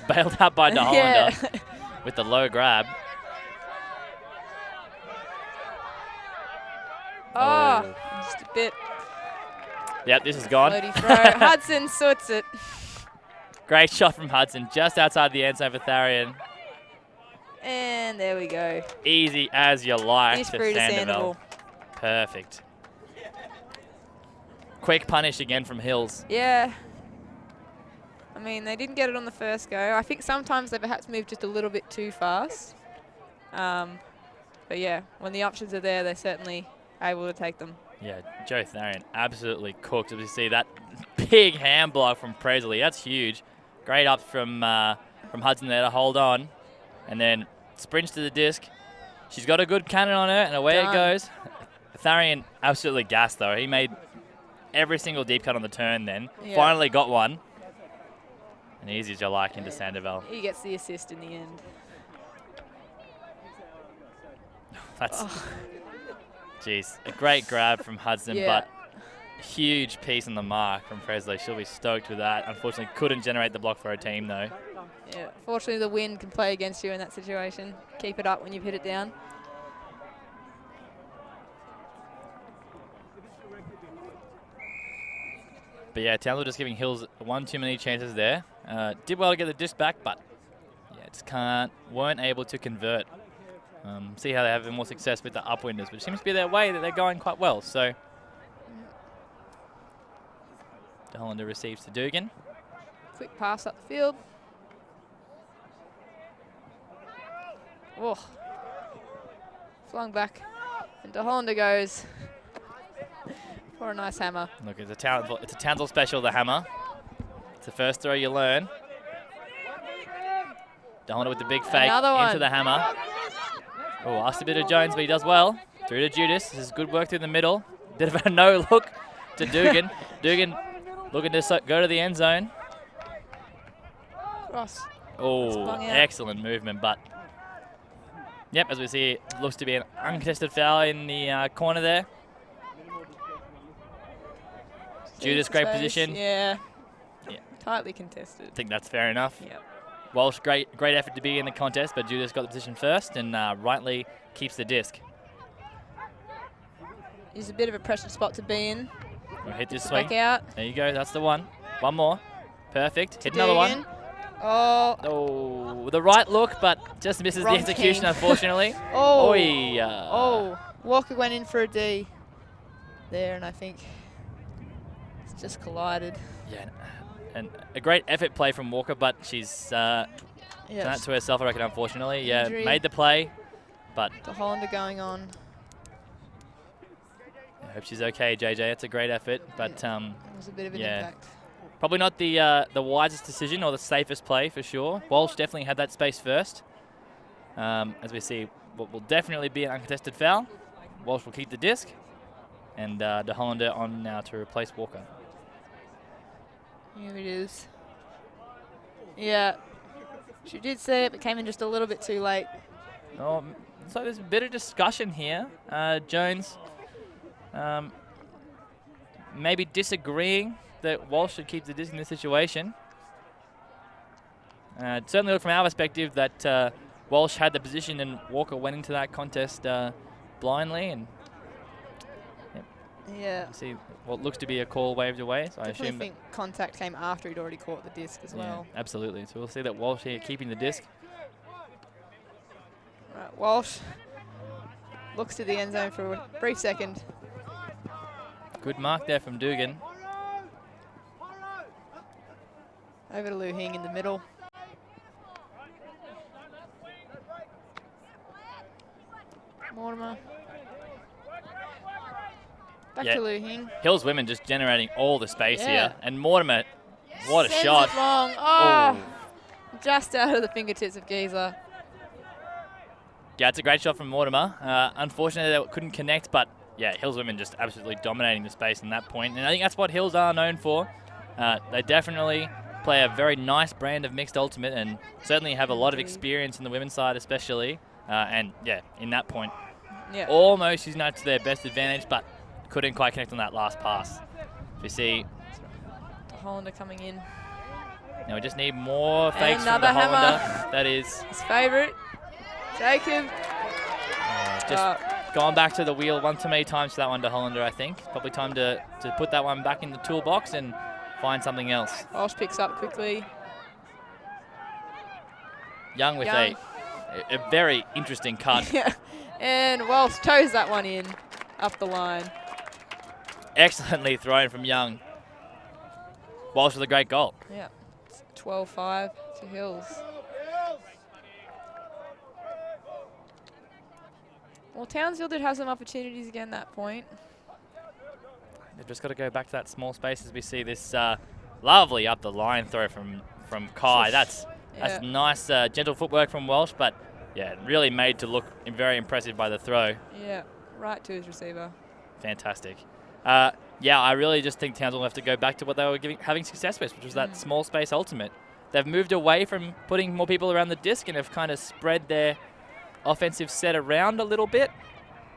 [SPEAKER 2] Bailed out by De Hollander
[SPEAKER 1] Yeah.
[SPEAKER 2] with the low grab.
[SPEAKER 1] Oh, just a bit.
[SPEAKER 2] Yep, this is gone.
[SPEAKER 1] Floaty throw. Hudson sorts it.
[SPEAKER 2] Great shot from Hudson, just outside the end zone for Tharian.
[SPEAKER 1] And there we go.
[SPEAKER 2] Easy as you like
[SPEAKER 1] Dish
[SPEAKER 2] to
[SPEAKER 1] through to
[SPEAKER 2] Sandoval.
[SPEAKER 1] Sandoval.
[SPEAKER 2] Perfect. Quick punish again from Hills.
[SPEAKER 1] Yeah. I mean, they didn't get it on the first go. I think sometimes they perhaps moved just a little bit too fast. But yeah, when the options are there, they're certainly able to take them.
[SPEAKER 2] Yeah, Joe Tharian absolutely cooked. As we see that big hand block from Presley, that's huge. Great ups from Hudson there to hold on, and then sprints to the disc. She's got a good cannon on her, and away it goes. Tharian absolutely gassed though. He made every single deep cut on the turn. Then finally got one, and easy as you like into Sandoval.
[SPEAKER 1] He gets the assist in the end.
[SPEAKER 2] That's. Jeez, a great grab from Hudson, but huge piece on the mark from Presley. She'll be stoked with that. Unfortunately, couldn't generate the block for her team, though.
[SPEAKER 1] Yeah, fortunately, the wind can play against you in that situation. Keep it up when you've hit it down.
[SPEAKER 2] But yeah, Townsville just giving Hills one too many chances there. Did well to get the disc back, but yeah, just weren't able to convert. See how they have more success with the upwinders, which seems to be their way, that they're going quite well. So, De Hollander receives to Dugan.
[SPEAKER 1] Quick pass up the field. Oh. Flung back. And De Hollander goes for a nice hammer.
[SPEAKER 2] Look, it's a Townsville special, the hammer. It's the first throw you learn. De Hollander with the big fake into the hammer. Oh, asked a bit of Jones, but he does well. Through to Judas. This is good work through the middle. Bit of a no look to Dugan. Dugan looking to go to the end zone.
[SPEAKER 1] Cross.
[SPEAKER 2] Oh, excellent movement, but yep, as we see, it looks to be an uncontested foul in the corner there. Judas, great position.
[SPEAKER 1] Yeah. Tightly contested.
[SPEAKER 2] I think that's fair enough.
[SPEAKER 1] Yep.
[SPEAKER 2] Walsh, great effort to be in the contest, but Judas got the position first and rightly keeps the disc.
[SPEAKER 1] It's a bit of a pressure spot to be in.
[SPEAKER 2] We'll hit this swing.
[SPEAKER 1] Back out.
[SPEAKER 2] There you go, that's the one. One more. Perfect. Hit another one.
[SPEAKER 1] Oh,
[SPEAKER 2] the right look, but just misses the execution, unfortunately.
[SPEAKER 1] Walker went in for a D there, and I think it's just collided.
[SPEAKER 2] Yeah, and a great effort play from Walker, but she's done it to herself, I reckon, unfortunately.
[SPEAKER 1] Injury.
[SPEAKER 2] Yeah, made the play, but
[SPEAKER 1] De Hollander going on.
[SPEAKER 2] I hope she's okay, JJ. It's a great effort, but
[SPEAKER 1] it was a bit of an impact.
[SPEAKER 2] Probably not the wisest decision or the safest play for sure. Walsh definitely had that space first. As we see, what will definitely be an uncontested foul. Walsh will keep the disc, and De Hollander on now to replace Walker.
[SPEAKER 1] Here it is. Yeah, she did say it, but came in just a little bit too late.
[SPEAKER 2] Oh, so there's a bit of discussion here. Jones maybe disagreeing that Walsh should keep the disc in this situation. It certainly looked from our perspective that Walsh had the position and Walker went into that contest blindly. And
[SPEAKER 1] yeah,
[SPEAKER 2] see what looks to be a call waved away. So
[SPEAKER 1] I think contact came after he'd already caught the disc as well.
[SPEAKER 2] Absolutely. So we'll see that Walsh here keeping the disc.
[SPEAKER 1] Right, Walsh looks to the end zone for a brief second.
[SPEAKER 2] Good mark there from Dugan.
[SPEAKER 1] Over to Lu Hing in the middle. Mortimer. Back to Lu Hing.
[SPEAKER 2] Hills women just generating all the space here. And Mortimer, what a
[SPEAKER 1] Sends
[SPEAKER 2] shot.
[SPEAKER 1] It long. Oh, just out of the fingertips of Giza.
[SPEAKER 2] Yeah, it's a great shot from Mortimer. Unfortunately, they couldn't connect, but yeah, Hills women just absolutely dominating the space in that point. And I think that's what Hills are known for. They definitely play a very nice brand of mixed ultimate and certainly have a lot of experience in the women's side especially. And yeah, in that point, almost using that to their best advantage, but couldn't quite connect on that last pass. We see
[SPEAKER 1] De Hollander coming in.
[SPEAKER 2] Now we just need more fakes from
[SPEAKER 1] another
[SPEAKER 2] De Hollander.
[SPEAKER 1] hammer.
[SPEAKER 2] That is
[SPEAKER 1] his favourite, Jacob.
[SPEAKER 2] Just gone back to the wheel one too many times for that one, De Hollander, I think. Probably time to put that one back in the toolbox and find something else.
[SPEAKER 1] Walsh picks up quickly.
[SPEAKER 2] Young with a very interesting cut.
[SPEAKER 1] Yeah, and Walsh toes that one in up the line.
[SPEAKER 2] Excellently thrown from Young. Walsh with a great goal.
[SPEAKER 1] Yeah, 12-5 to Hills. Well, Townsville did have some opportunities again that point.
[SPEAKER 2] They've just got to go back to that small space as we see this lovely up the line throw from Kai. That's nice, gentle footwork from Walsh, but yeah, really made to look very impressive by the throw.
[SPEAKER 1] Yeah, right to his receiver.
[SPEAKER 2] Fantastic. Yeah, I really just think Townsville will have to go back to what they were having success with, which was that small space ultimate. They've moved away from putting more people around the disc and have kind of spread their offensive set around a little bit.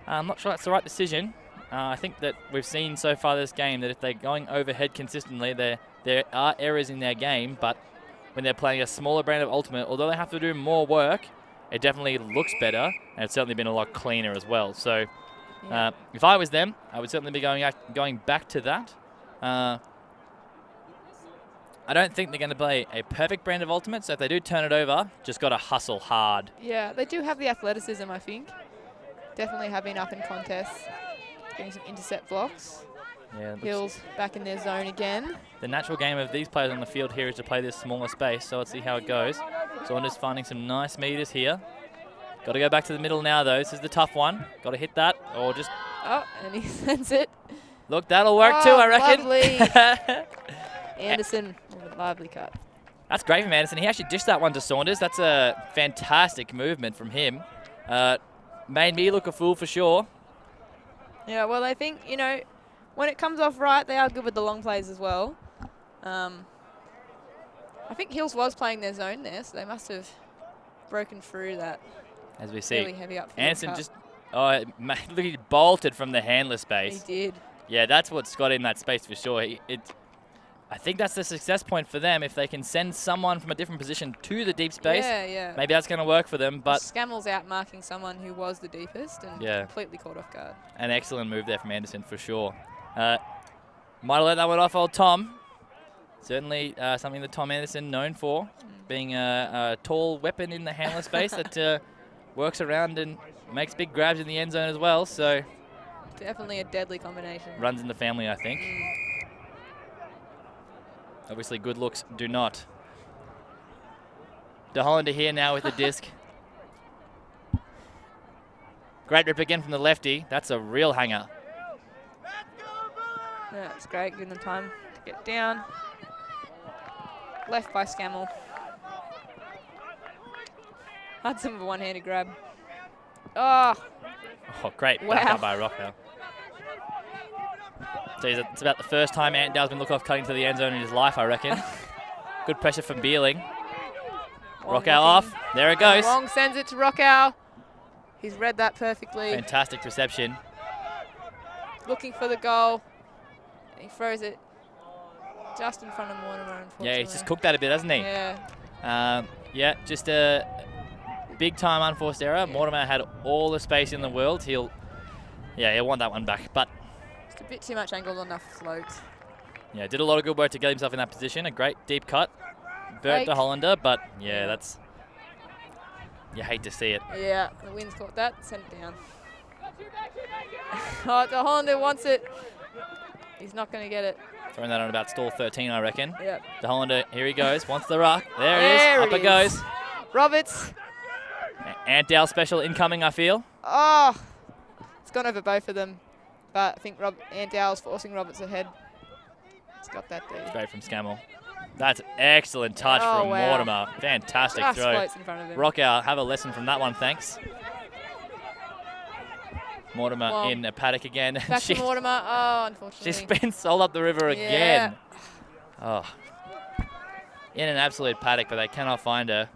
[SPEAKER 2] I'm not sure that's the right decision. I think that we've seen so far this game that if they're going overhead consistently, there are errors in their game, but when they're playing a smaller brand of ultimate, although they have to do more work, it definitely looks better, and it's certainly been a lot cleaner as well. So if I was them, I would certainly be going back to that. I don't think they're going to play a perfect brand of ultimate, so if they do turn it over, just got to hustle hard.
[SPEAKER 1] Yeah, they do have the athleticism, I think. Definitely have been up in contests, getting some intercept blocks.
[SPEAKER 2] Yeah,
[SPEAKER 1] Hills back in their zone again.
[SPEAKER 2] The natural game of these players on the field here is to play this smaller space, so let's see how it goes. Saunders finding some nice meters here. Got to go back to the middle now, though. This is the tough one. Got to hit that, or just...
[SPEAKER 1] Oh, and he sends it.
[SPEAKER 2] Look, that'll work too, I reckon.
[SPEAKER 1] Lovely. Anderson, lively cut.
[SPEAKER 2] That's great from Anderson. He actually dished that one to Saunders. That's a fantastic movement from him. Made me look a fool for sure.
[SPEAKER 1] Yeah, well, I think, you know, when it comes off right, they are good with the long plays as well. I think Hills was playing their zone there, so they must have broken through that.
[SPEAKER 2] As we see,
[SPEAKER 1] really heavy upfield
[SPEAKER 2] Anderson
[SPEAKER 1] cut.
[SPEAKER 2] just, look, he bolted from the handler space.
[SPEAKER 1] He did.
[SPEAKER 2] Yeah, that's what's got in that space for sure. I think that's the success point for them. If they can send someone from a different position to the deep space, maybe that's going to work for them. But
[SPEAKER 1] Scammell's out marking someone who was the deepest and completely caught off guard.
[SPEAKER 2] An excellent move there from Anderson for sure. Might have let that one off, old Tom. Certainly something that Tom Anderson known for, being a tall weapon in the handler space that works around and makes big grabs in the end zone as well. So
[SPEAKER 1] definitely a deadly combination.
[SPEAKER 2] Runs in the family, I think. Obviously, good looks do not. De Hollander here now with the disc. Great rip again from the lefty. That's a real hanger.
[SPEAKER 1] Yeah, it's great. Giving them time to get down. Left by Scammell. Hudson with a one-handed grab. Oh,
[SPEAKER 2] Great back up by Rockwell. So it's about the first time Antdale's been looked off cutting to the end zone in his life, I reckon. Good pressure from Beerling. Rockow off. There it goes.
[SPEAKER 1] Wong sends it to Rockow. He's read that perfectly.
[SPEAKER 2] Fantastic reception.
[SPEAKER 1] Looking for the goal. And he throws it just in front of Mortimer, unfortunately.
[SPEAKER 2] Yeah, he's just cooked that a bit, hasn't he?
[SPEAKER 1] Yeah.
[SPEAKER 2] Yeah, just a big time unforced error.
[SPEAKER 1] Yeah.
[SPEAKER 2] Mortimer had all the space in the world. He'll want that one back. But
[SPEAKER 1] just a bit too much angle on enough floats.
[SPEAKER 2] yeah, did a lot of good work to get himself in that position. A great deep cut. Burnt to Hollander, but yeah, that's, you hate to see it.
[SPEAKER 1] Yeah, the wind's caught that, sent it down. Oh, the Hollander wants it. He's not going to get it.
[SPEAKER 2] Throwing that on about stall 13, I reckon.
[SPEAKER 1] Yep.
[SPEAKER 2] The Hollander, here he goes, wants the ruck. There it is, up it goes.
[SPEAKER 1] Roberts.
[SPEAKER 2] Antdale special incoming, I feel.
[SPEAKER 1] Oh, it's gone over both of them. But I think Antdale's forcing Roberts ahead. He's got that there.
[SPEAKER 2] Straight from Scammell. That's an excellent touch from Mortimer. Fantastic
[SPEAKER 1] just
[SPEAKER 2] throw.
[SPEAKER 1] floats in front of him.
[SPEAKER 2] Rockow, have a lesson from that one, thanks. Mortimer in a paddock again.
[SPEAKER 1] Back to Mortimer. Oh, unfortunately.
[SPEAKER 2] She's been sold up the river again. Oh. In an absolute paddock, but they cannot find her.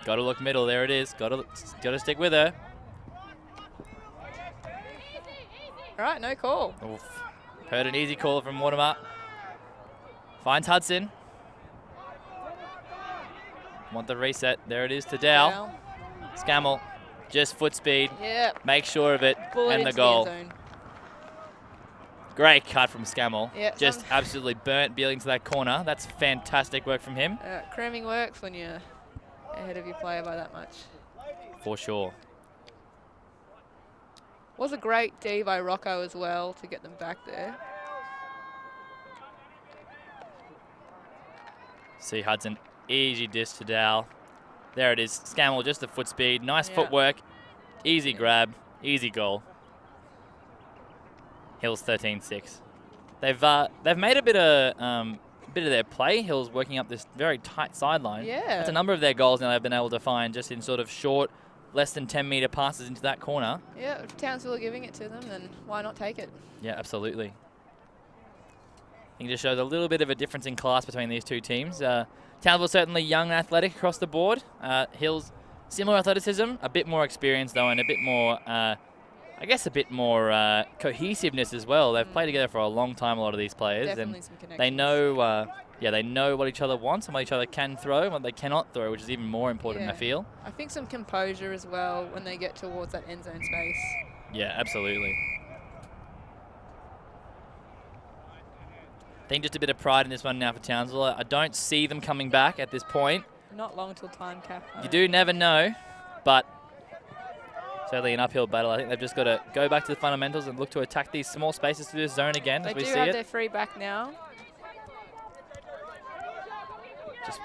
[SPEAKER 2] Got to look middle. There it is. Got to stick with her.
[SPEAKER 1] All right, no call.
[SPEAKER 2] Oof. Heard an easy call from Mortimer. Finds Hudson. Want the reset. There it is to Dow. Scammell, just foot speed.
[SPEAKER 1] Yeah.
[SPEAKER 2] Make sure of it.
[SPEAKER 1] Bullet
[SPEAKER 2] and the
[SPEAKER 1] into
[SPEAKER 2] goal.
[SPEAKER 1] end zone.
[SPEAKER 2] Great cut from Scammell.
[SPEAKER 1] Yeah,
[SPEAKER 2] just absolutely burnt Beerling to that corner. That's fantastic work from him.
[SPEAKER 1] Cramming works when you're ahead of your player by that much.
[SPEAKER 2] For sure.
[SPEAKER 1] Was a great D by Rocco as well to get them back there.
[SPEAKER 2] See Hudson, easy disc to Dow. There it is. Scammell, just the foot speed. Nice footwork. Easy grab. Easy goal. Hills 13-6. They've made a bit of their play. Hills working up this very tight sideline.
[SPEAKER 1] Yeah.
[SPEAKER 2] That's a number of their goals now they've been able to find just in sort of short, less than 10-meter passes into that corner.
[SPEAKER 1] Yeah, if Townsville are giving it to them, then why not take it?
[SPEAKER 2] Yeah, absolutely. I think it just shows a little bit of a difference in class between these two teams. Townsville certainly young and athletic across the board. Hills, similar athleticism, a bit more experience though, and a bit more, I guess, a bit more cohesiveness as well. They've played together for a long time, a lot of these players.
[SPEAKER 1] Definitely
[SPEAKER 2] and
[SPEAKER 1] some connections.
[SPEAKER 2] they know, they know what each other wants and what each other can throw and what they cannot throw, which is even more important, I feel.
[SPEAKER 1] I think some composure as well when they get towards that end zone space.
[SPEAKER 2] Yeah, absolutely. I think just a bit of pride in this one now for Townsville. I don't see them coming back at this point.
[SPEAKER 1] Not long till time cap.
[SPEAKER 2] You do never know, but certainly an uphill battle. I think they've just got to go back to the fundamentals and look to attack these small spaces through this zone again as we see it.
[SPEAKER 1] They do have their free back now.
[SPEAKER 2] Just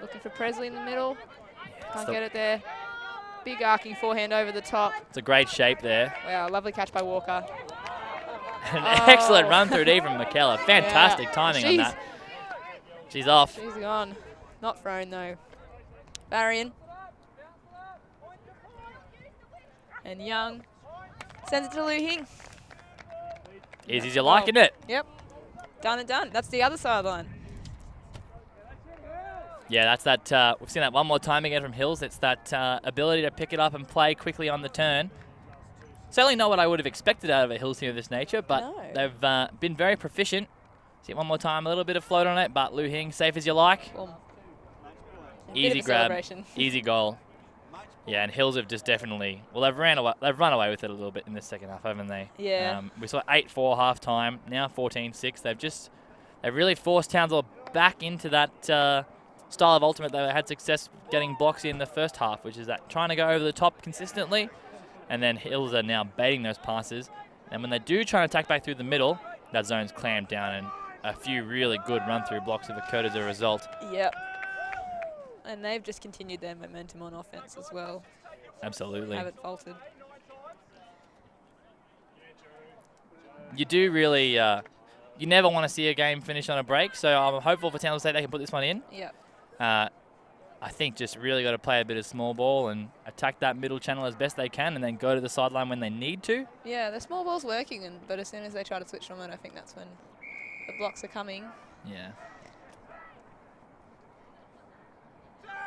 [SPEAKER 1] looking for Presley in the middle. Can't get it there. Big arcing forehand over the top.
[SPEAKER 2] It's a great shape there.
[SPEAKER 1] Wow, lovely catch by Walker.
[SPEAKER 2] An excellent run through D from McKellar. Fantastic timing on that. She's off.
[SPEAKER 1] She's gone. Not thrown though. Varian. And Young sends it to Lu Hing.
[SPEAKER 2] Easy as you like, isn't it?
[SPEAKER 1] Yep. Done and done. That's the other sideline.
[SPEAKER 2] Yeah, that's that. We've seen that one more time again from Hills. It's that ability to pick it up and play quickly on the turn. Certainly not what I would have expected out of a Hills team of this nature, but they've been very proficient. See it one more time, a little bit of float on it, but Lu Hing, safe as you like. Easy grab, easy goal. Yeah, and Hills have just definitely, well, they've run away with it a little bit in the second half, haven't they?
[SPEAKER 1] Yeah.
[SPEAKER 2] We saw 8-4 half time, now 14-6. They've really forced Townsville back into that style of ultimate they had success getting blocks in the first half, which is that trying to go over the top consistently, and then Hills are now baiting those passes. And when they do try and attack back through the middle, that zone's clamped down, and a few really good run-through blocks have occurred as a result.
[SPEAKER 1] Yep. And they've just continued their momentum on offense as well.
[SPEAKER 2] Absolutely.
[SPEAKER 1] Haven't faltered.
[SPEAKER 2] you do really, you never want to see a game finish on a break. So I'm hopeful for Townsville State they can put this one in.
[SPEAKER 1] Yep.
[SPEAKER 2] I think just really got to play a bit of small ball and attack that middle channel as best they can, and then go to the sideline when they need to.
[SPEAKER 1] Yeah, the small ball's working, but as soon as they try to switch them on, I think that's when the blocks are coming.
[SPEAKER 2] Yeah.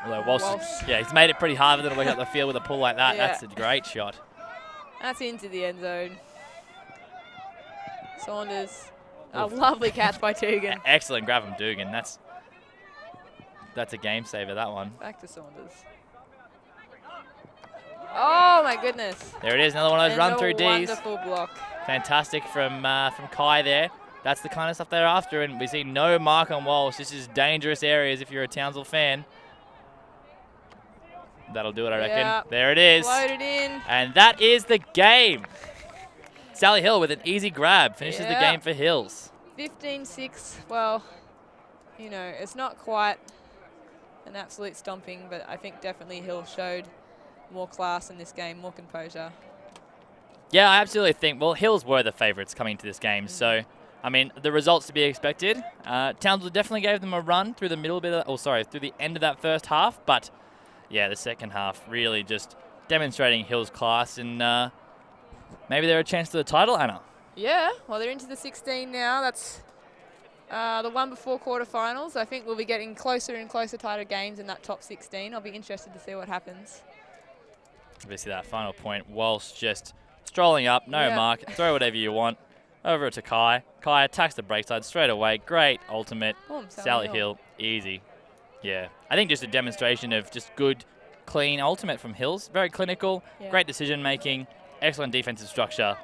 [SPEAKER 2] Although Walsh, yeah, he's made it pretty hard for them to look out the field with a pull like that.
[SPEAKER 1] Yeah.
[SPEAKER 2] That's a great shot.
[SPEAKER 1] That's into the end zone. Saunders, a lovely catch by Dugan.
[SPEAKER 2] Excellent grab from Dugan. That's a game saver, that one.
[SPEAKER 1] Back to Saunders. Oh my goodness.
[SPEAKER 2] There it is, another one of those run-through Ds.
[SPEAKER 1] Wonderful block.
[SPEAKER 2] Fantastic from Kai there. That's the kind of stuff they're after, and we see no mark on Walsh. This is dangerous areas if you're a Townsville fan. That'll do it, I reckon.
[SPEAKER 1] Yep.
[SPEAKER 2] There it is.
[SPEAKER 1] Floated in.
[SPEAKER 2] And that is the game. Sally Hill with an easy grab finishes the
[SPEAKER 1] Yep.
[SPEAKER 2] game for Hills.
[SPEAKER 1] 15-6. Well, you know, it's not quite an absolute stomping, but I think definitely Hill showed more class in this game, more composure.
[SPEAKER 2] Yeah, I absolutely think, well, Hills were the favourites coming into this game, so, I mean, the results to be expected. Townsville definitely gave them a run through the middle bit of, through the end of that first half, but yeah, the second half really just demonstrating Hills' class, and maybe they're a chance to the title, Anna.
[SPEAKER 1] Yeah, well, they're into the 16 now. That's the one before quarterfinals. I think we'll be getting closer and closer tighter games in that top 16. I'll be interested to see what happens.
[SPEAKER 2] Obviously, that final point, Walsh just strolling up, no mark, throw whatever you want. Over to Kai. Kai attacks the break side straight away. Great ultimate. Sally Hill, easy. Yeah, I think just a demonstration of just good, clean ultimate from Hills. Very clinical, great decision making, excellent defensive structure.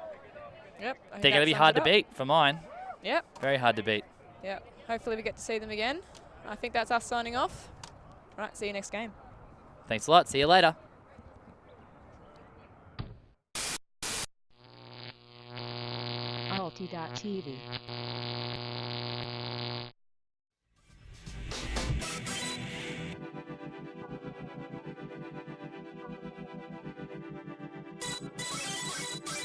[SPEAKER 1] Yep.
[SPEAKER 2] They're going to be hard to beat for mine.
[SPEAKER 1] Yep.
[SPEAKER 2] Very hard to beat.
[SPEAKER 1] Yep. Hopefully we get to see them again. I think that's us signing off. All right, see you next game.
[SPEAKER 2] Thanks a lot. See you later.
[SPEAKER 3] Alti.tv